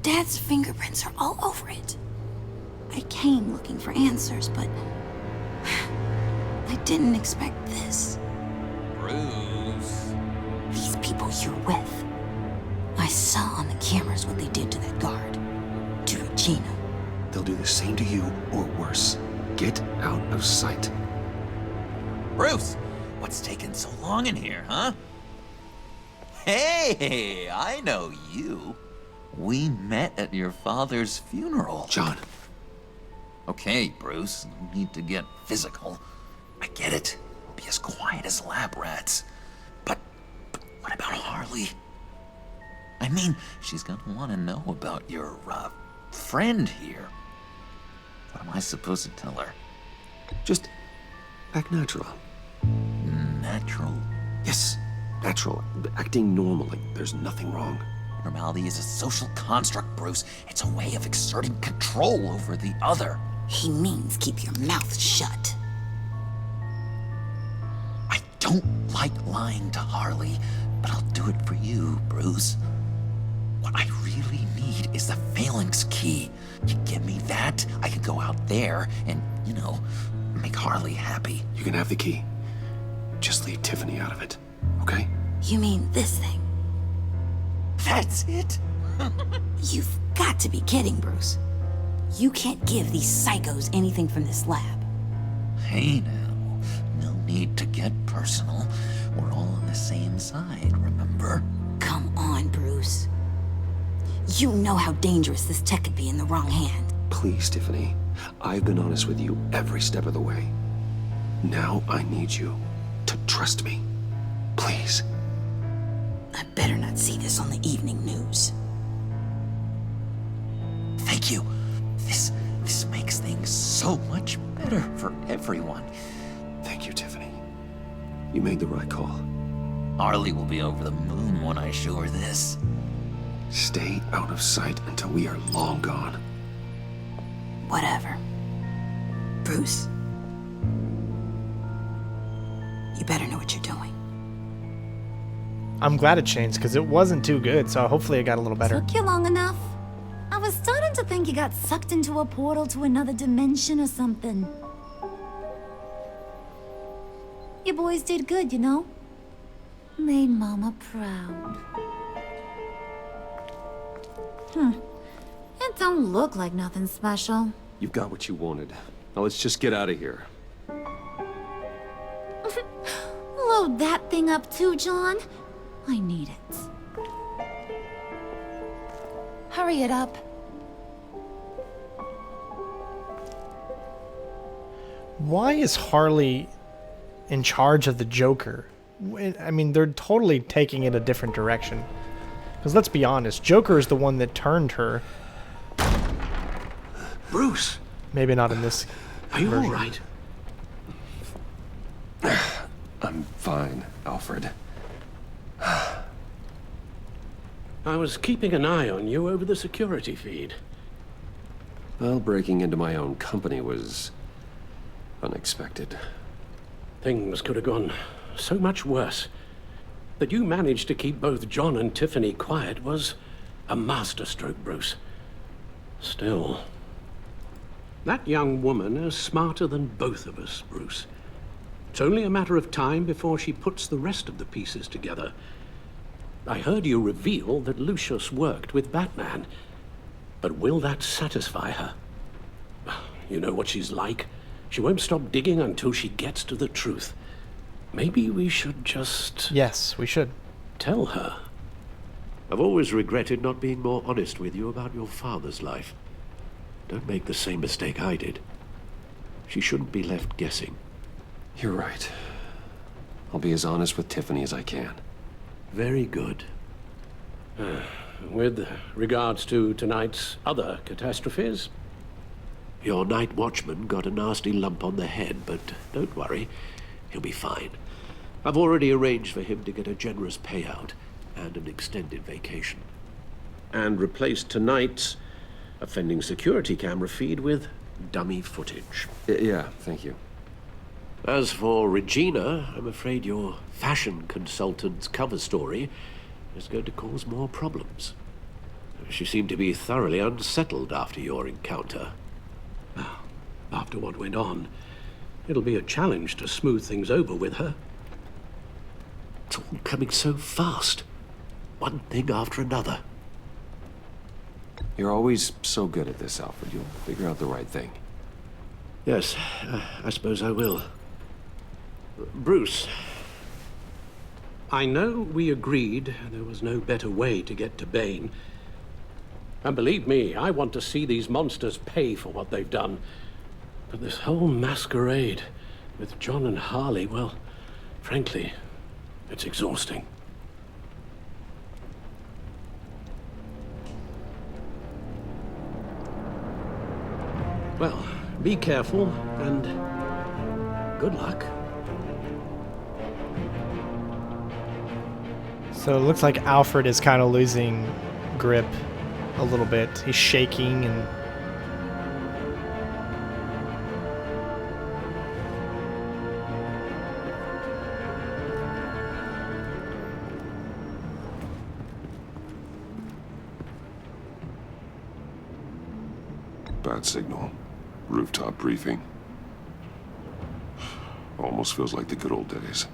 Dad's fingerprints are all over it. I came looking for answers, but I didn't expect this. Bruce. These people you're with. I saw on the cameras what they did to that guard. To Regina. They'll do the same to you, or worse. Get out of sight. Bruce, what's taking so long in here, huh? Hey, I know you. We met at your father's funeral. John. Okay, Bruce, no need to get physical. I get it. We'll be as quiet as lab rats. But what about Harley? I mean, she's gonna want to know about your, friend here. What am I supposed to tell her? Just act natural. Natural? Yes, natural. Acting normally. There's nothing wrong. Normality is a social construct, Bruce. It's a way of exerting control over the other. He means keep your mouth shut. I don't like lying to Harley, but I'll do it for you, Bruce. What I really need is the phalanx key. You give me that, I can go out there and, make Harley happy. You can have the key. Just leave Tiffany out of it, okay? You mean this thing? That's it? You've got to be kidding, Bruce. You can't give these psychos anything from this lab. Hey now, no need to get personal. We're all on the same side, remember? Come on, Bruce. You know how dangerous this tech could be in the wrong hand. Please, Tiffany. I've been honest with you every step of the way. Now I need you to trust me. Please. I better not see this on the evening news. Thank you. This makes things so much better for everyone. Thank you, Tiffany. You made the right call. Harley will be over the moon when I show her this. Stay out of sight until we are long gone. Whatever. Bruce. You better know what you're doing. I'm glad it changed, because it wasn't too good, so hopefully it got a little better. Took you long enough? I was starting to think you got sucked into a portal to another dimension or something. You boys did good, you know? Made Mama proud. It don't look like nothing special. You've got what you wanted. Now let's just get out of here. Load that thing up too, John. I need it. Hurry it up. Why is Harley in charge of the Joker? I mean, they're totally taking it a different direction. Because let's be honest, Joker is the one that turned her. Bruce! Maybe not in this Are you version. all right? I'm fine, Alfred. I was keeping an eye on you over the security feed. Well, breaking into my own company was unexpected. Things could have gone so much worse. That you managed to keep both John and Tiffany quiet was a masterstroke, Bruce. Still, that young woman is smarter than both of us, Bruce. It's only a matter of time before she puts the rest of the pieces together. I heard you reveal that Lucius worked with Batman. But will that satisfy her? You know what she's like. She won't stop digging until she gets to the truth. Maybe we should just... Yes, we should. Tell her. I've always regretted not being more honest with you about your father's life. Don't make the same mistake I did. She shouldn't be left guessing. You're right. I'll be as honest with Tiffany as I can. Very good. With regards to tonight's other catastrophes? Your night watchman got a nasty lump on the head, but don't worry. He'll be fine. I've already arranged for him to get a generous payout and an extended vacation. And replaced tonight's offending security camera feed with dummy footage. Yeah, thank you. As for Regina, I'm afraid your fashion consultant's cover story is going to cause more problems. She seemed to be thoroughly unsettled after your encounter. After what went on, it'll be a challenge to smooth things over with her. It's all coming so fast. One thing after another. You're always so good at this, Alfred. You'll figure out the right thing. Yes, I suppose I will. Bruce. I know we agreed there was no better way to get to Bane. And believe me, I want to see these monsters pay for what they've done. But this whole masquerade with John and Harley, well, frankly, it's exhausting. Well, be careful and good luck. So it looks like Alfred is kind of losing grip a little bit. He's shaking and... Bad signal. Rooftop briefing. Almost feels like the good old days.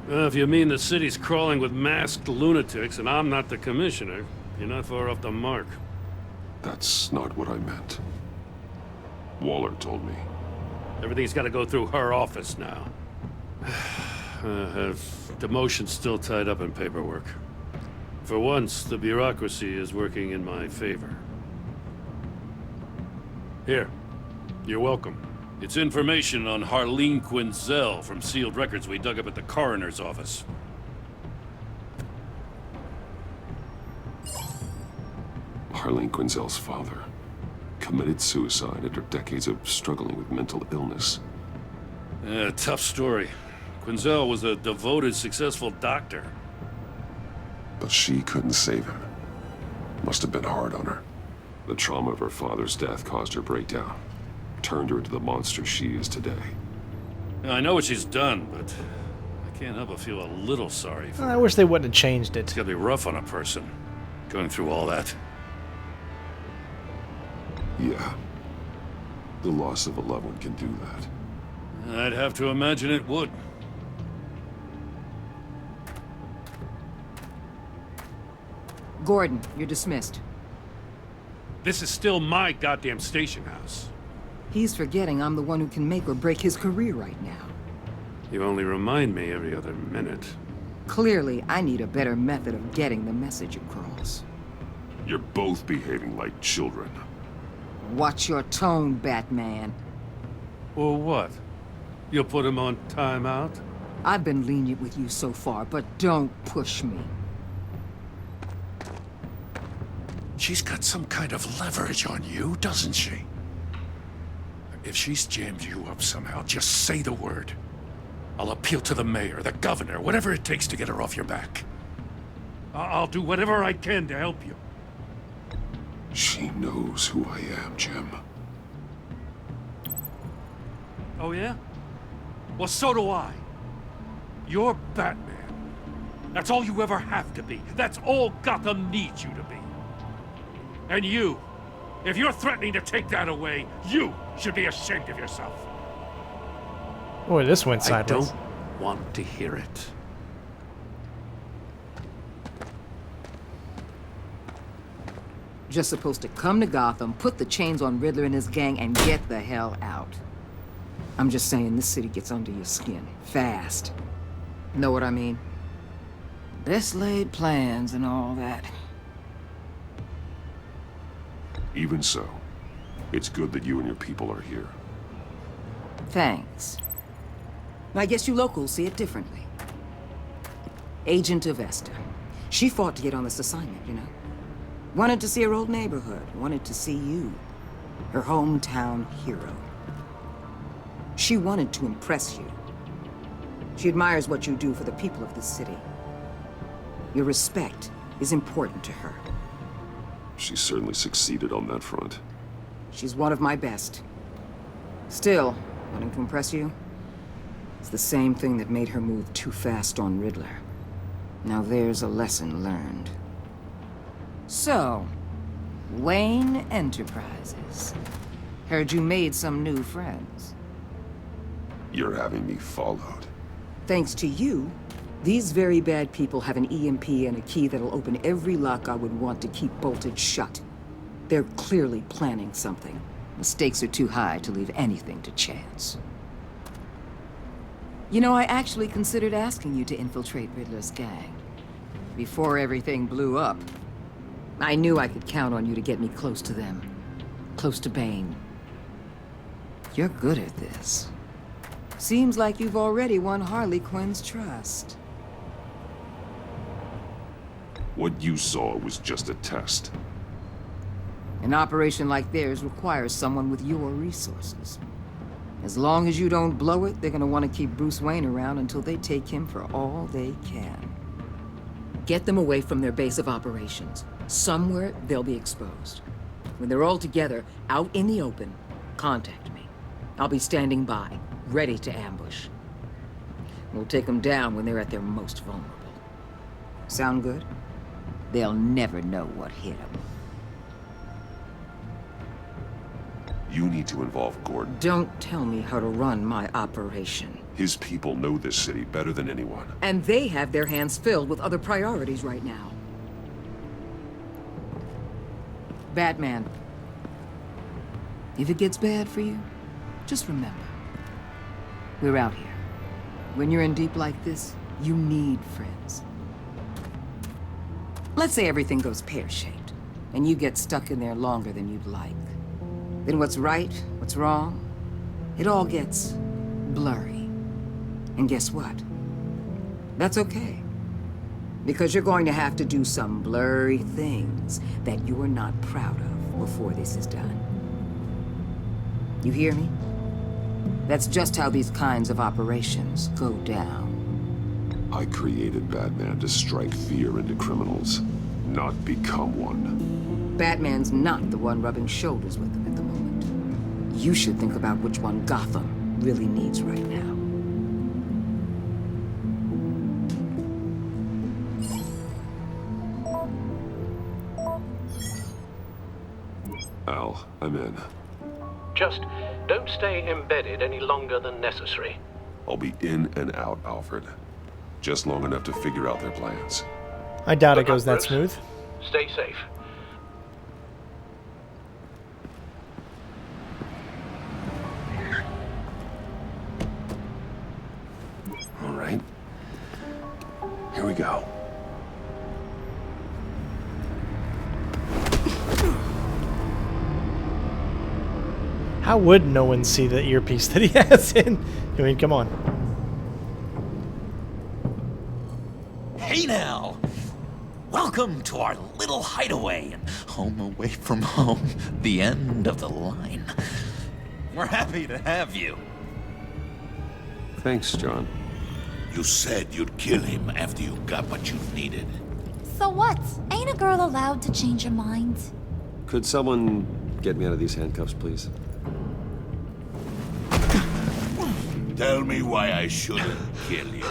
If you mean the city's crawling with masked lunatics and I'm not the commissioner, you're not far off the mark. That's not what I meant. Waller told me. Everything's got to go through her office now. Demotion's still tied up in paperwork. For once, the bureaucracy is working in my favor. Here, you're welcome. It's information on Harleen Quinzel from sealed records we dug up at the coroner's office. Harleen Quinzel's father committed suicide after decades of struggling with mental illness. Tough story. Quinzel was a devoted, successful doctor. But she couldn't save him. Must have been hard on her. The trauma of her father's death caused her breakdown. Turned her into the monster she is today. I know what she's done, but I can't help but feel a little sorry for her. I wish they wouldn't have changed it. It's gotta be rough on a person, going through all that. Yeah. The loss of a loved one can do that. I'd have to imagine it would. Gordon, you're dismissed. This is still my goddamn station house. He's forgetting I'm the one who can make or break his career right now. You only remind me every other minute. Clearly, I need a better method of getting the message across. You're both behaving like children. Watch your tone, Batman. Or what? You'll put him on timeout? I've been lenient with you so far, but don't push me. She's got some kind of leverage on you, doesn't she? If she's jammed you up somehow, just say the word. I'll appeal to the mayor, the governor, whatever it takes to get her off your back. I'll do whatever I can to help you. She knows who I am, Jim. Oh yeah? Well, so do I. You're Batman. That's all you ever have to be. That's all Gotham needs you to be. And you, if you're threatening to take that away, you should be ashamed of yourself. Boy, this went sideways. I don't want to hear it. Just supposed to come to Gotham, put the chains on Riddler and his gang, and get the hell out. I'm just saying, this city gets under your skin. Fast. Know what I mean? Best laid plans and all that. Even so, it's good that you and your people are here. Thanks. I guess you locals see it differently. Agent Avesta. She fought to get on this assignment, you know? Wanted to see her old neighborhood. Wanted to see you. Her hometown hero. She wanted to impress you. She admires what you do for the people of this city. Your respect is important to her. She certainly succeeded on that front. She's one of my best. Still, wanting to impress you? It's the same thing that made her move too fast on Riddler. Now there's a lesson learned. So, Wayne Enterprises. Heard you made some new friends. You're having me followed. Thanks to you, these very bad people have an EMP and a key that'll open every lock I would want to keep bolted shut. They're clearly planning something. The stakes are too high to leave anything to chance. You know, I actually considered asking you to infiltrate Riddler's gang. Before everything blew up. I knew I could count on you to get me close to them. Close to Bane. You're good at this. Seems like you've already won Harley Quinn's trust. What you saw was just a test. An operation like theirs requires someone with your resources. As long as you don't blow it, they're gonna want to keep Bruce Wayne around until they take him for all they can. Get them away from their base of operations. Somewhere they'll be exposed. When they're all together, out in the open, contact me. I'll be standing by, ready to ambush. We'll take them down when they're at their most vulnerable. Sound good? They'll never know what hit them. You need to involve Gordon. Don't tell me how to run my operation. His people know this city better than anyone. And they have their hands filled with other priorities right now. Batman. If it gets bad for you, just remember, we're out here. When you're in deep like this, you need friends. Let's say everything goes pear-shaped, and you get stuck in there longer than you'd like. Then what's right, what's wrong, it all gets blurry. And guess what? That's okay. Because you're going to have to do some blurry things that you are not proud of before this is done. You hear me? That's just how these kinds of operations go down. I created Batman to strike fear into criminals, not become one. Batman's not the one rubbing shoulders with them at the moment. You should think about which one Gotham really needs right now. Al, I'm in. Just don't stay embedded any longer than necessary. I'll be in and out, Alfred. Just long enough to figure out their plans. I doubt it Good luck, goes that Bruce. smooth. Stay safe. All right. Here we go. How would no one see the earpiece that he has in? I mean, come on. Hey now! Welcome to our little hideaway and home away from home, the end of the line. We're happy to have you. Thanks, John. You said you'd kill him after you got what you needed. So what? Ain't a girl allowed to change her mind? Could someone get me out of these handcuffs, please? Tell me why I shouldn't kill you.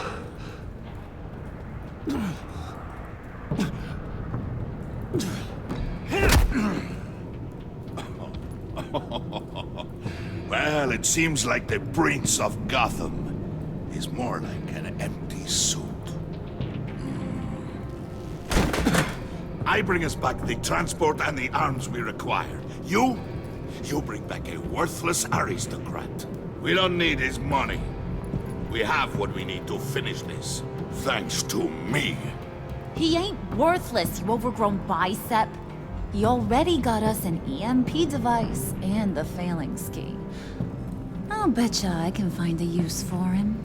Well, it seems like the Prince of Gotham is more like an empty suit. I bring us back the transport and the arms we require. You bring back a worthless aristocrat. We don't need his money. We have what we need to finish this. Thanks to me. He ain't worthless, you overgrown bicep. He already got us an EMP device and the failing ski. I'll betcha I can find a use for him.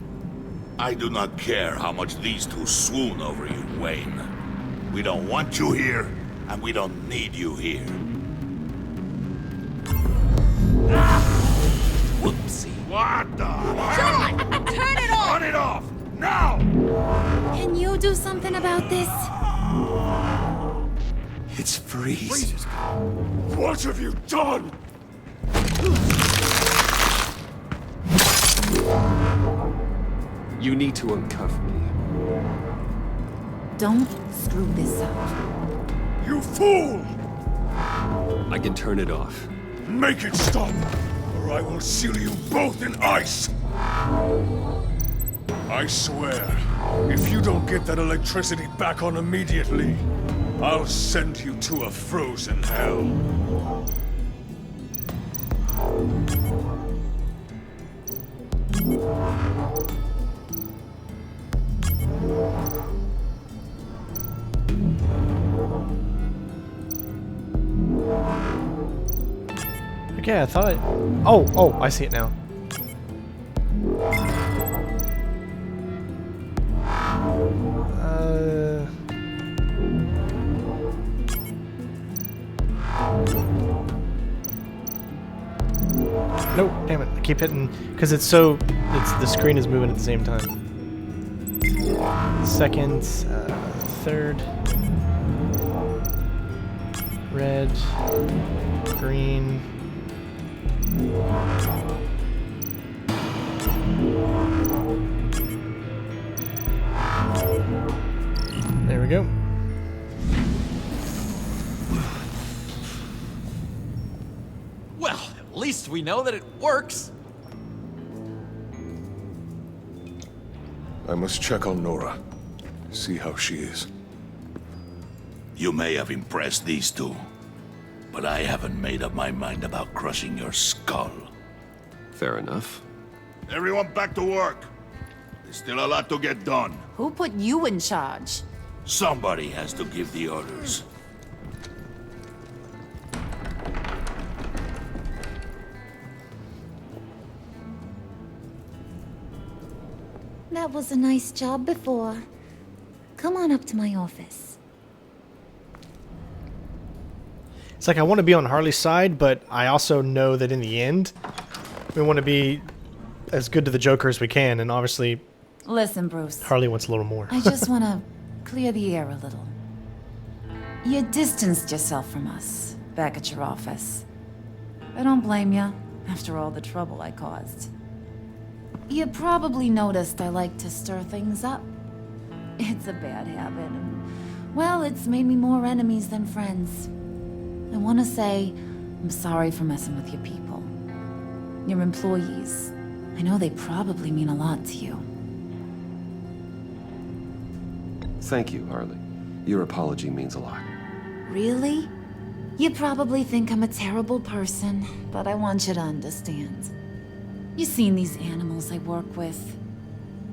I do not care how much these two swoon over you, Wayne. We don't want you here, and we don't need you here. Whoopsie. What the? John! Turn it off! Turn it off! Now! Can you do something about this? It's freeze. What have you done? You need to uncuff me. Don't screw this up. You fool! I can turn it off. Make it stop, or I will seal you both in ice! I swear, if you don't get that electricity back on immediately, I'll send you to a frozen hell. Okay, I thought I... Oh, I see it now. Nope, damn it. I keep hitting... Because it's so... the screen is moving at the same time. Second, third... Red... Green... There we go. Well, at least we know that it works. I must check on Nora. See how she is. You may have impressed these two, but I haven't made up my mind about crushing your skull. Fair enough. Everyone back to work. There's still a lot to get done. Who put you in charge? Somebody has to give the orders. That was a nice job before. Come on up to my office. It's like I want to be on Harley's side, but I also know that in the end, we want to be as good to the Joker as we can, and obviously, Listen, Bruce. Harley wants a little more. I just want to clear the air a little. You distanced yourself from us back at your office. I don't blame you, after all the trouble I caused. You probably noticed I like to stir things up. It's a bad habit, and, well, it's made me more enemies than friends. I want to say I'm sorry for messing with your people. Your employees. I know they probably mean a lot to you. Thank you, Harley. Your apology means a lot. Really? You probably think I'm a terrible person, but I want you to understand. You've seen these animals I work with.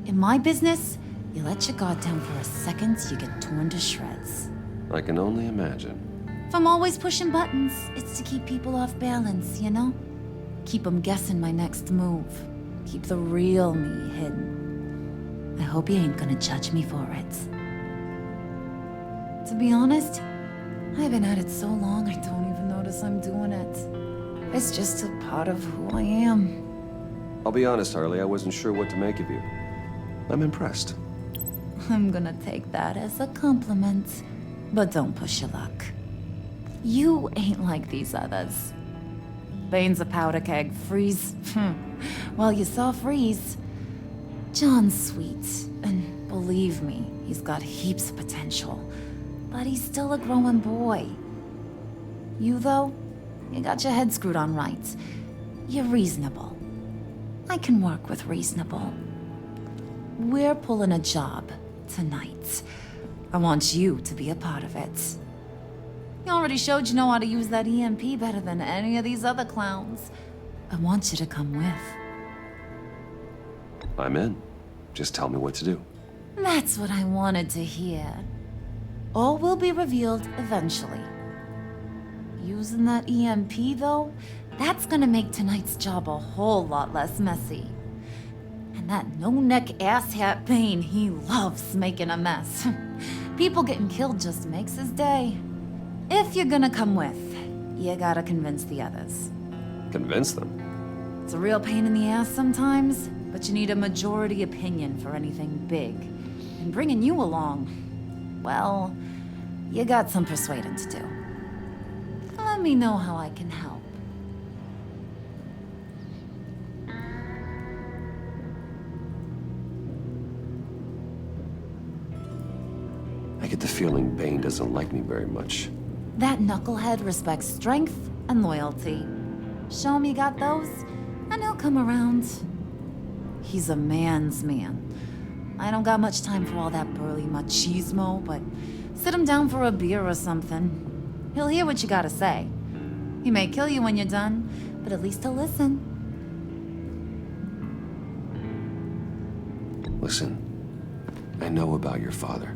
In my business, you let your guard down for a second, you get torn to shreds. I can only imagine. If I'm always pushing buttons, it's to keep people off balance, you know? Keep them guessing my next move. Keep the real me hidden. I hope you ain't gonna judge me for it. To be honest, I've been at it so long I don't even notice I'm doing it. It's just a part of who I am. I'll be honest, Harley, I wasn't sure what to make of you. I'm impressed. I'm gonna take that as a compliment. But don't push your luck. You ain't like these others. Bane's a powder keg. Freeze? Well, you saw Freeze. John's sweet, and believe me, he's got heaps of potential. But he's still a growing boy. You, though, you got your head screwed on right. You're reasonable. I can work with reasonable. We're pulling a job tonight. I want you to be a part of it. You already showed you know how to use that EMP better than any of these other clowns. I want you to come with. I'm in. Just tell me what to do. That's what I wanted to hear. All will be revealed eventually. Using that EMP, though, that's gonna make tonight's job a whole lot less messy. And that no-neck asshat Bane, he loves making a mess. People getting killed just makes his day. If you're gonna come with, you gotta convince the others. Convince them? It's a real pain in the ass sometimes, but you need a majority opinion for anything big. And bringing you along, well, you got some persuading to do. Let me know how I can help. I get the feeling Bane doesn't like me very much. That knucklehead respects strength and loyalty. Show him you got those, and he'll come around. He's a man's man. I don't got much time for all that burly machismo, but sit him down for a beer or something. He'll hear what you gotta say. He may kill you when you're done, but at least he'll listen. Listen, I know about your father.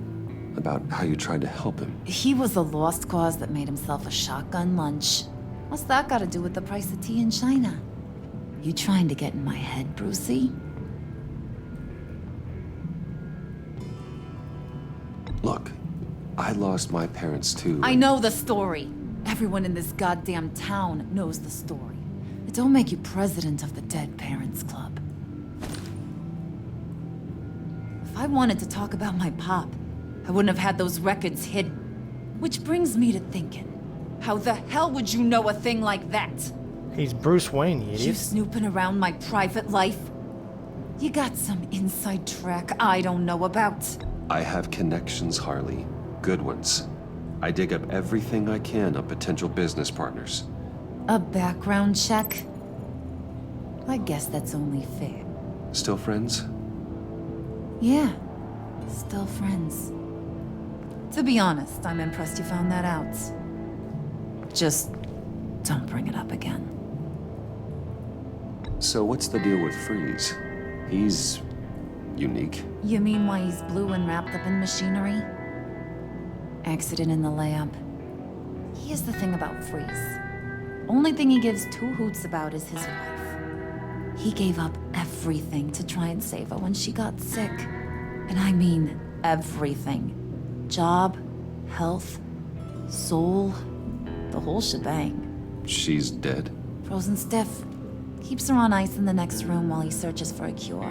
About how you tried to help him. He was a lost cause that made himself a shotgun lunch. What's that got to do with the price of tea in China? You trying to get in my head, Brucey? Look, I lost my parents too. I know the story. Everyone in this goddamn town knows the story. It don't make you president of the Dead Parents Club. If I wanted to talk about my pop, I wouldn't have had those records hidden. Which brings me to thinking, how the hell would you know a thing like that? He's Bruce Wayne, you idiot. You snooping around my private life? You got some inside track I don't know about. I have connections, Harley. Good ones. I dig up everything I can on potential business partners. A background check? I guess that's only fair. Still friends? Yeah, still friends. To be honest, I'm impressed you found that out. Just don't bring it up again. So what's the deal with Freeze? He's unique. You mean why he's blue and wrapped up in machinery? Accident in the lab. Here's the thing about Freeze. Only thing he gives two hoots about is his wife. He gave up everything to try and save her when she got sick. And I mean everything. Job, health, soul, the whole shebang. She's dead? Frozen stiff. Keeps her on ice in the next room while he searches for a cure.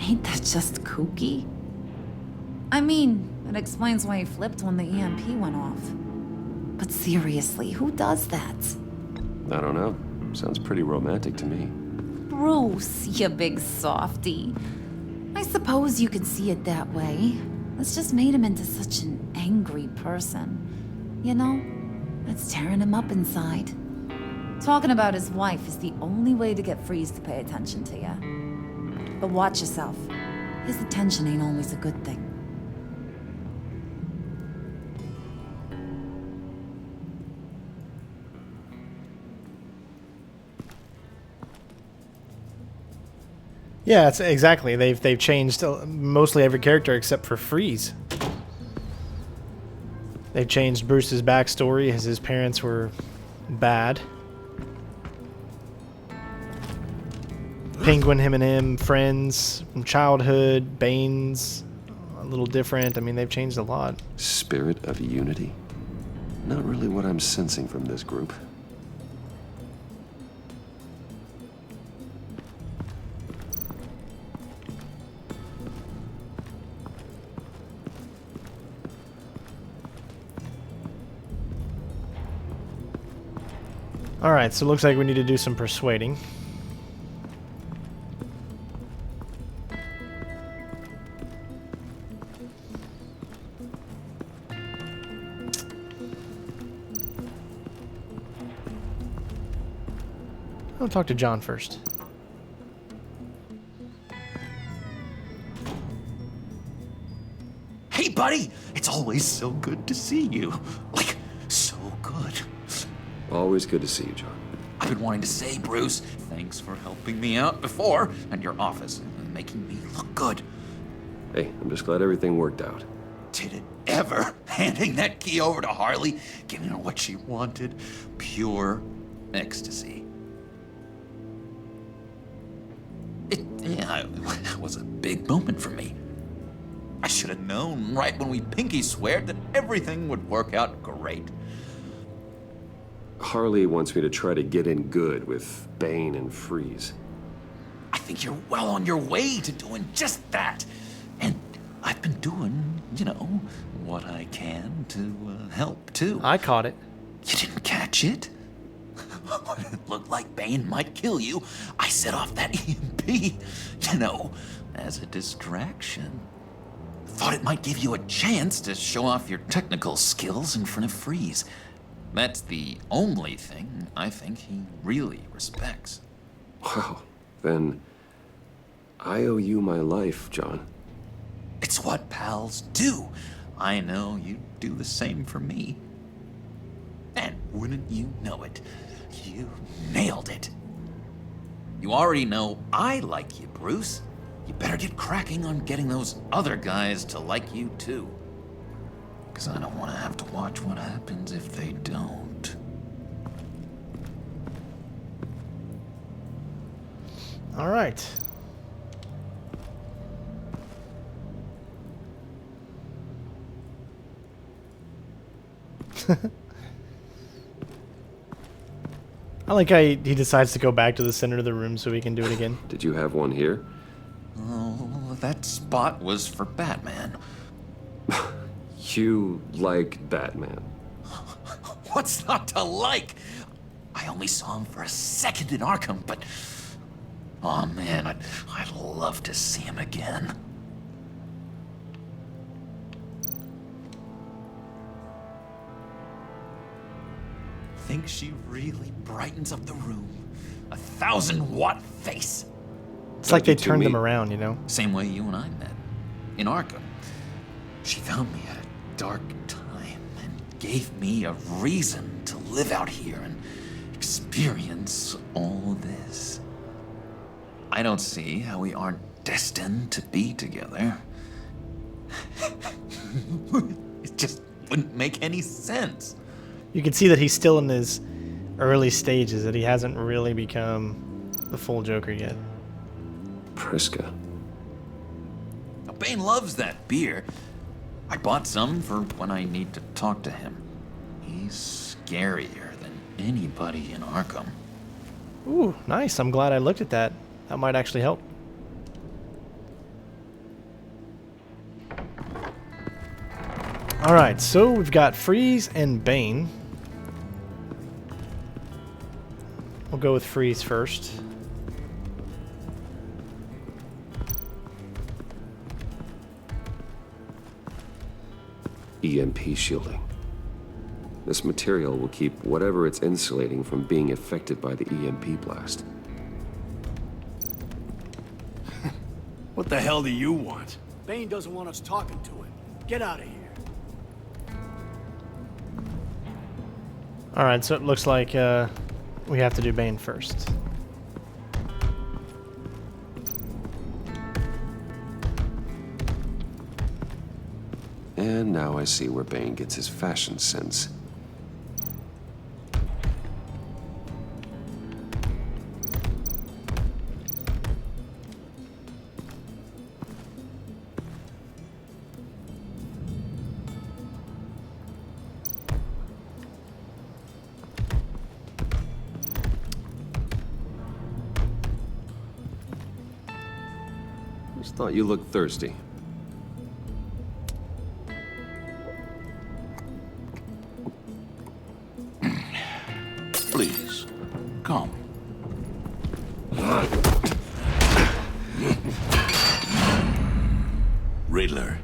Ain't that just kooky? I mean, it explains why he flipped when the EMP went off. But seriously, who does that? I don't know. Sounds pretty romantic to me. Bruce, you big softy. I suppose you could see it that way. It's just made him into such an angry person. You know, it's tearing him up inside. Talking about his wife is the only way to get Freeze to pay attention to you. But watch yourself. His attention ain't always a good thing. Yeah, it's exactly. They've changed mostly every character except for Freeze. They've changed Bruce's backstory as his parents were bad. Penguin, him and him, friends from childhood, Bane's a little different. I mean, they've changed a lot. Spirit of unity? Not really what I'm sensing from this group. Alright, so it looks like we need to do some persuading. I'll talk to John first. Hey, buddy! It's always so good to see you. Like, so good. Always good to see you, John. I've been wanting to say, Bruce, thanks for helping me out before, and your office, and making me look good. Hey, I'm just glad everything worked out. Did it ever? Handing that key over to Harley, giving her what she wanted. Pure ecstasy. It was a big moment for me. I should have known right when we pinky sweared that everything would work out great. Harley wants me to try to get in good with Bane and Freeze. I think you're well on your way to doing just that. And I've been doing, you know, what I can to help, too. I caught it. You didn't catch it? When it looked like Bane might kill you, I set off that EMP, you know, as a distraction. Thought it might give you a chance to show off your technical skills in front of Freeze. That's the only thing I think he really respects. Wow, then I owe you my life, John. It's what pals do. I know you'd do the same for me. And wouldn't you know it, you nailed it. You already know I like you, Bruce. You better get cracking on getting those other guys to like you, too. Because I don't want to have to watch what happens if they don't. All right. I like how he decides to go back to the center of the room so he can do it again. Did you have one here? Oh, that spot was for Batman. You like Batman? What's not to like? I only saw him for a second in Arkham, but... oh man, I'd love to see him again. Think she really brightens up the room. 1,000-watt face. It's like they turned them around, you know? Same way you and I met. in Arkham. She found me at a dark time and gave me a reason to live out here and experience all this. I don't see how we aren't destined to be together. It just wouldn't make any sense. You can see that he's still in his early stages, that he hasn't really become the full Joker yet. Priska. Bane loves that beer. I bought some for when I need to talk to him. He's scarier than anybody in Arkham. Ooh, nice. I'm glad I looked at that. That might actually help. Alright, so we've got Freeze and Bane. We'll go with Freeze first. EMP shielding. This material will keep whatever it's insulating from being affected by the EMP blast. What the hell do you want? Bane doesn't want us talking to him. Get out of here. Alright, so it looks like we have to do Bane first. And now I see where Bane gets his fashion sense. Just thought you looked thirsty. Please, come. Riddler,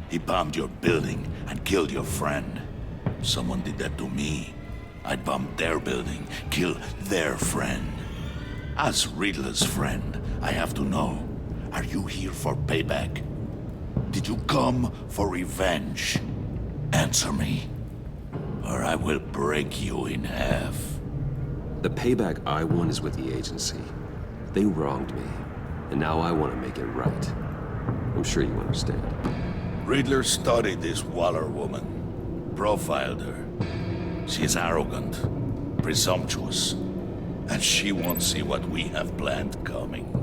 he bombed your building and killed your friend. Someone did that to me. I'd bomb their building, kill their friend. As Riddler's friend, I have to know, are you here for payback? Did you come for revenge? Answer me, or I will break you in half. The payback I want is with the agency. They wronged me, and now I want to make it right. I'm sure you understand. Riddler studied this Waller woman, profiled her. She's arrogant, presumptuous, and she won't see what we have planned coming.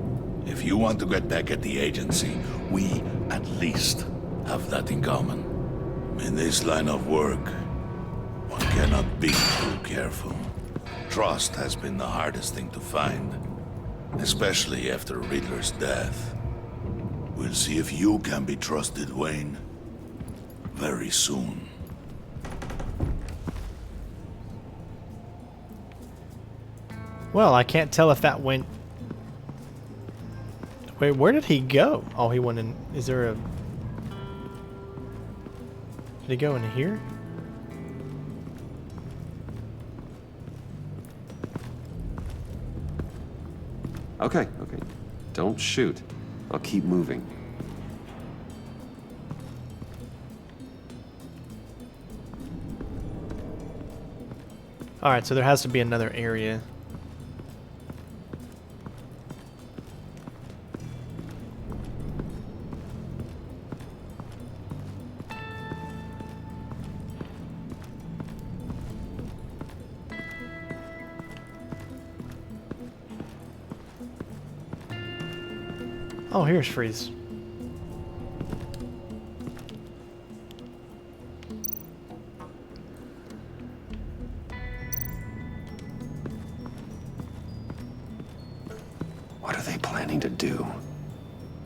If you want to get back at the agency, we at least have that in common. In this line of work, one cannot be too careful. Trust has been the hardest thing to find, especially after Riddler's death. We'll see if you can be trusted, Wayne, very soon. Well, I can't tell if that went... Wait, where did he go? Oh, he went in... Is there a... Did he go in here? Okay. Don't shoot. I'll keep moving. Alright, so there has to be another area. Oh, here's Freeze. What are they planning to do?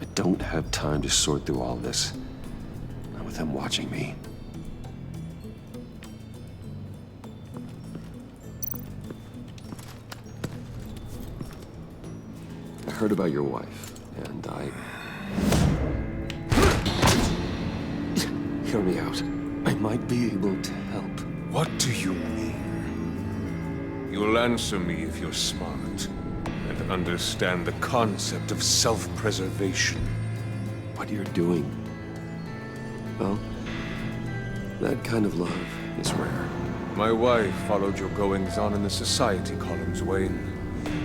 I don't have time to sort through all this. Not with them watching me. I heard about your wife, and Hear me out. I might be able to help. What do you mean? You'll answer me if you're smart and understand the concept of self-preservation. What you're doing Well, that kind of love is rare. My wife followed your goings-on in the society columns, Wayne.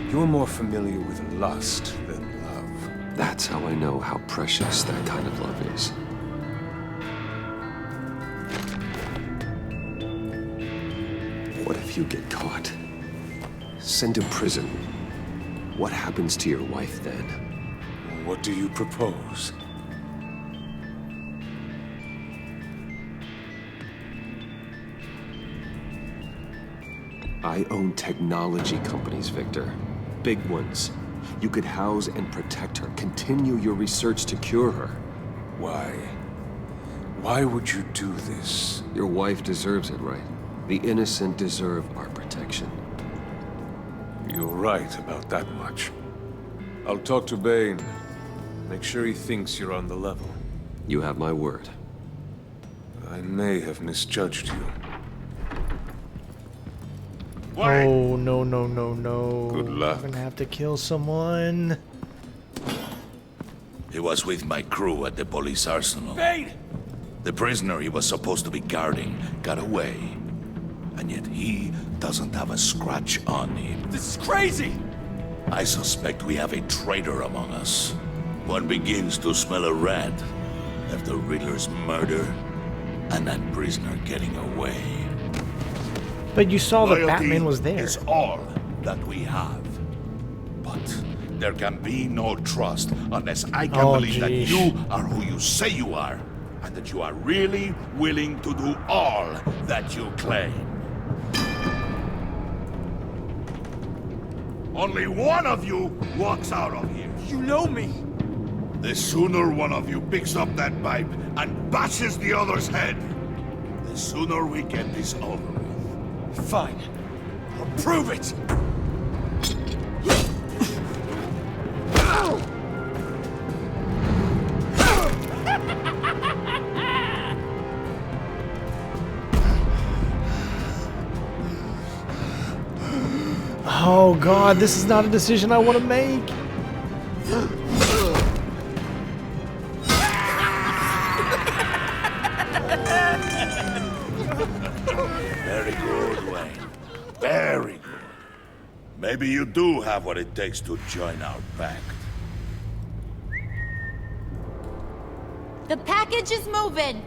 You're more familiar with lust than love. That's how I know how precious that kind of love is. What if you get caught? Sent to prison. What happens to your wife then? What do you propose? I own technology companies, Victor. Big ones. You could house and protect her. Continue your research to cure her. Why? Why would you do this? Your wife deserves it, right? The innocent deserve our protection. You're right about that much. I'll talk to Bane. Make sure he thinks you're on the level. You have my word. I may have misjudged you. Oh, no, no, no, no. Good luck. I'm gonna have to kill someone. He was with my crew at the police arsenal. Bane! The prisoner he was supposed to be guarding got away. And yet he doesn't have a scratch on him. This is crazy! I suspect we have a traitor among us. One begins to smell a rat after Riddler's murder and that prisoner getting away. But you saw that Loyalty Batman was there. is all that we have. But there can be no trust unless I can believe that you are who you say you are, and that you are really willing to do all that you claim. Only one of you walks out of here. You know me. The sooner one of you picks up that pipe and bashes the other's head, the sooner we get this over with. Fine. I'll prove it! Oh god, this is not a decision I want to make. Very good, Wayne. Very good. Maybe you do have what it takes to join our pact. The package is moving.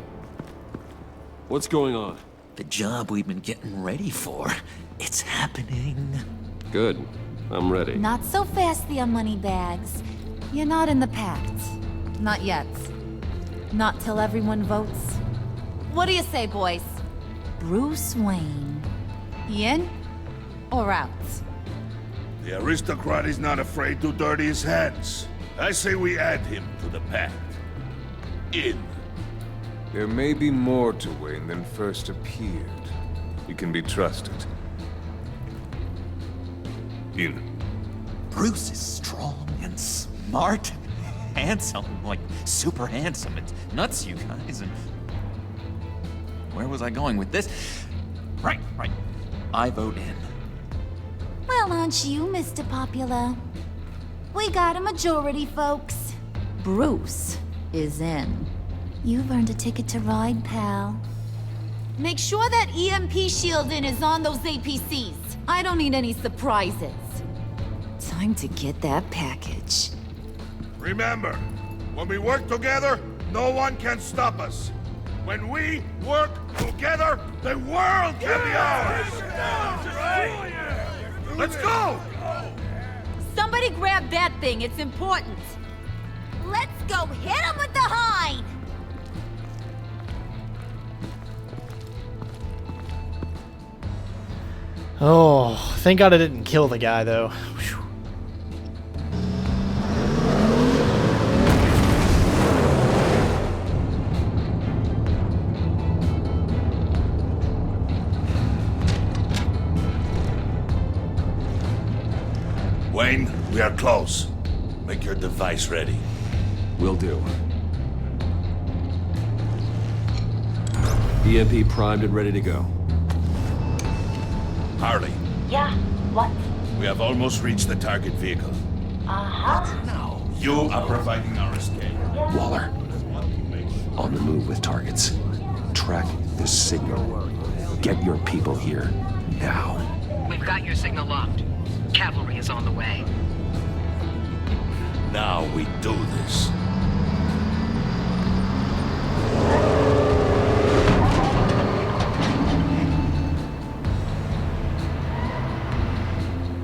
What's going on? The job we've been getting ready for. It's happening. Good. I'm ready. Not so fast, the Moneybags. You're not in the pact. Not yet. Not till everyone votes. What do you say, boys? Bruce Wayne. In or out? The aristocrat is not afraid to dirty his hands. I say we add him to the pact. In. There may be more to Wayne than first appeared. You can be trusted. In. Bruce is strong and smart and handsome, like super handsome. It's nuts, you guys. And where was I going with this? Right. I vote in. Well, aren't you, Mr. Popular? We got a majority, folks. Bruce is in. You've earned a ticket to ride, pal. Make sure that EMP shielding is on those APCs. I don't need any surprises. Time to get that package. Remember, when we work together, no one can stop us. When we work together, the world can be ours! Let's go! Somebody grab that thing, it's important. Let's go hit him with the hind! Oh, thank God I didn't kill the guy, though. Whew. Wayne, we are close. Make your device ready. Will do. EMP primed and ready to go. Harley. Yeah, what? We have almost reached the target vehicle. Uh-huh. You are providing our escape. Waller. On the move with targets. Track this signal. Get your people here, now. We've got your signal locked. Cavalry is on the way. Now we do this.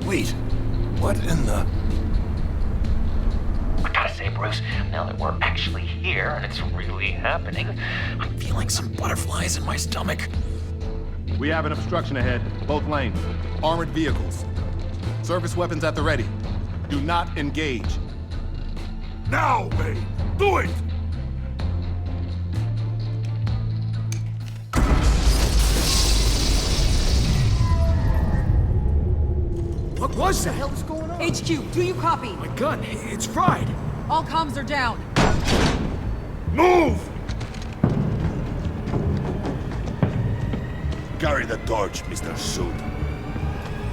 Wait, what in the... I gotta say, Bruce, now that we're actually here and it's really happening, I'm feeling some butterflies in my stomach. We have an obstruction ahead, both lanes. Armored vehicles. Service weapons at the ready. Do not engage. Now, Bane! Do it! What was that? What the hell is going on? HQ, do you copy? My gun, it's fried. All comms are down. Move! Carry the torch, Mr. Suit.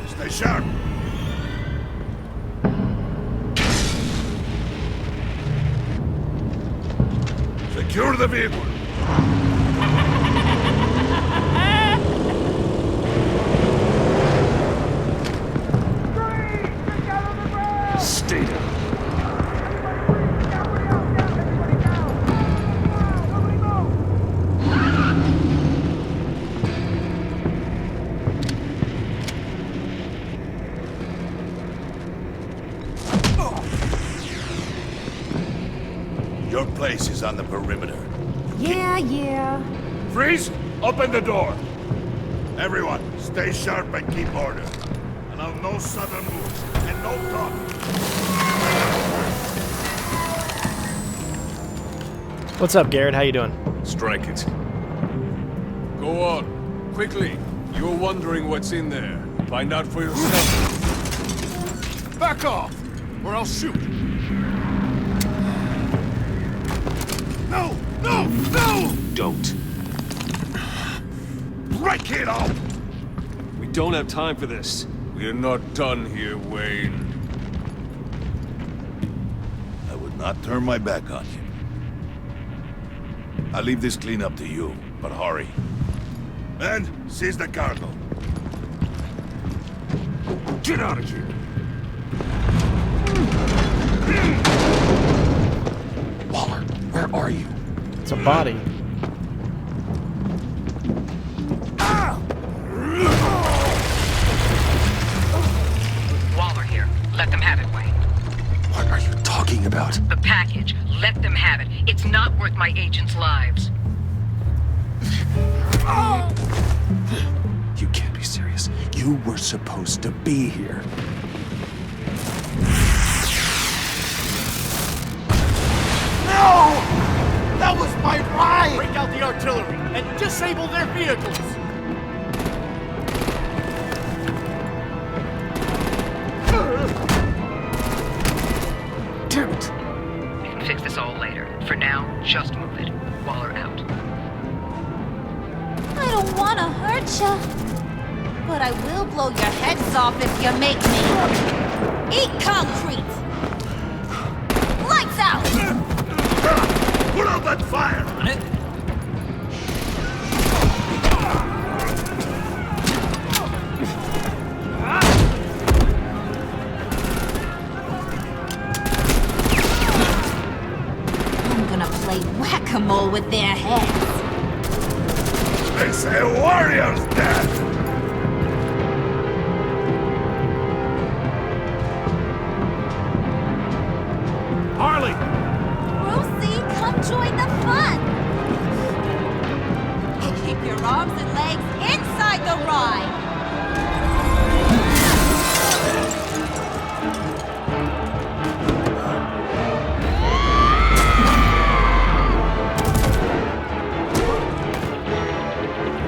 Stay sharp. Secure the vehicle. Stay down. Your place is on the perimeter. Yeah. Freeze! Open the door! Everyone, stay sharp and keep order. Allow no sudden moves and no talk. What's up, Garrett? How you doing? Strike it. Go on. Quickly. You're wondering what's in there. Find out for yourself. Back off, or I'll shoot. No! No! No! Don't. Break it up! We don't have time for this. We're not done here, Wayne. I would not turn my back on you. I'll leave this cleanup to you, but hurry. And seize the cargo. Get out of here! Waller, where are you? It's a body. Waller here. Let them have it, Wayne. What are you talking about? The package. Let them have it. It's not worth my agents' lives. You can't be serious. You were supposed to be here. No! That was my right! Break out the artillery and disable their vehicles! Damn it! We can fix this all later. For now, just move it. Waller out. I don't want to hurt you, but I will blow your heads off if you make me. Eat concrete! Lights out! Put out that fire! I'm gonna play whack-a-mole with their heads. They say warrior's dead! Harley! Brucey, come join the fun! Keep your arms and legs inside the ride!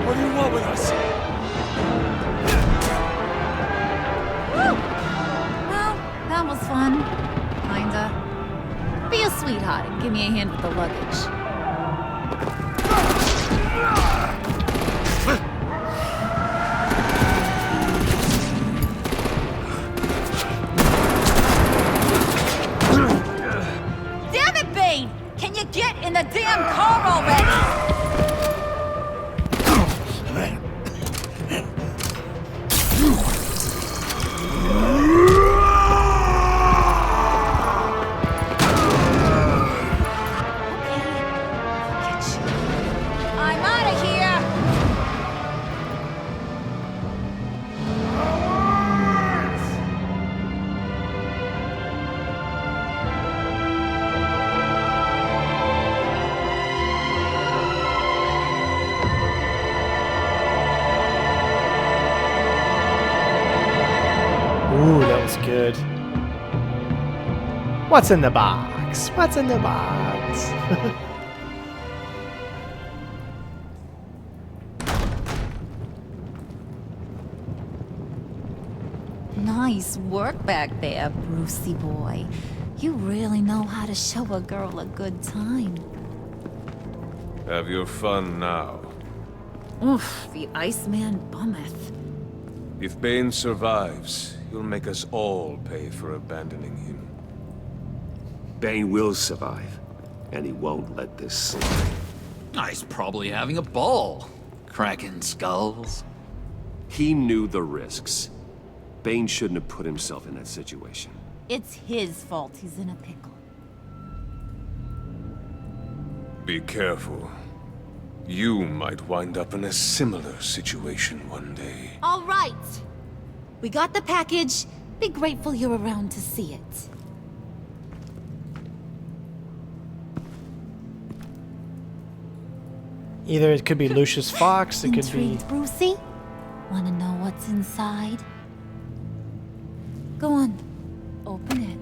What do you want with us? Woo! Well, that was fun. Kinda. Be a sweetheart and give me a hand with the luggage. Damn it, Bane! Can you get in the damn car already? good. What's in the box? What's in the box? Nice work back there, Brucey boy. You really know how to show a girl a good time. Have your fun now. Oof, the Iceman bummeth. If Bane survives, he'll make us all pay for abandoning him. Bane will survive, and he won't let this slide. He's probably having a ball, cracking skulls. He knew the risks. Bane shouldn't have put himself in that situation. It's his fault he's in a pickle. Be careful. You might wind up in a similar situation one day. All right. We got the package. Be grateful you're around to see it. Either it could be Lucius Fox, it could be... Intrigued, Brucey? Wanna know what's inside? Go on. Open it.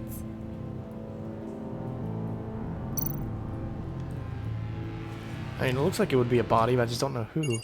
I mean, it looks like it would be a body, but I just don't know who.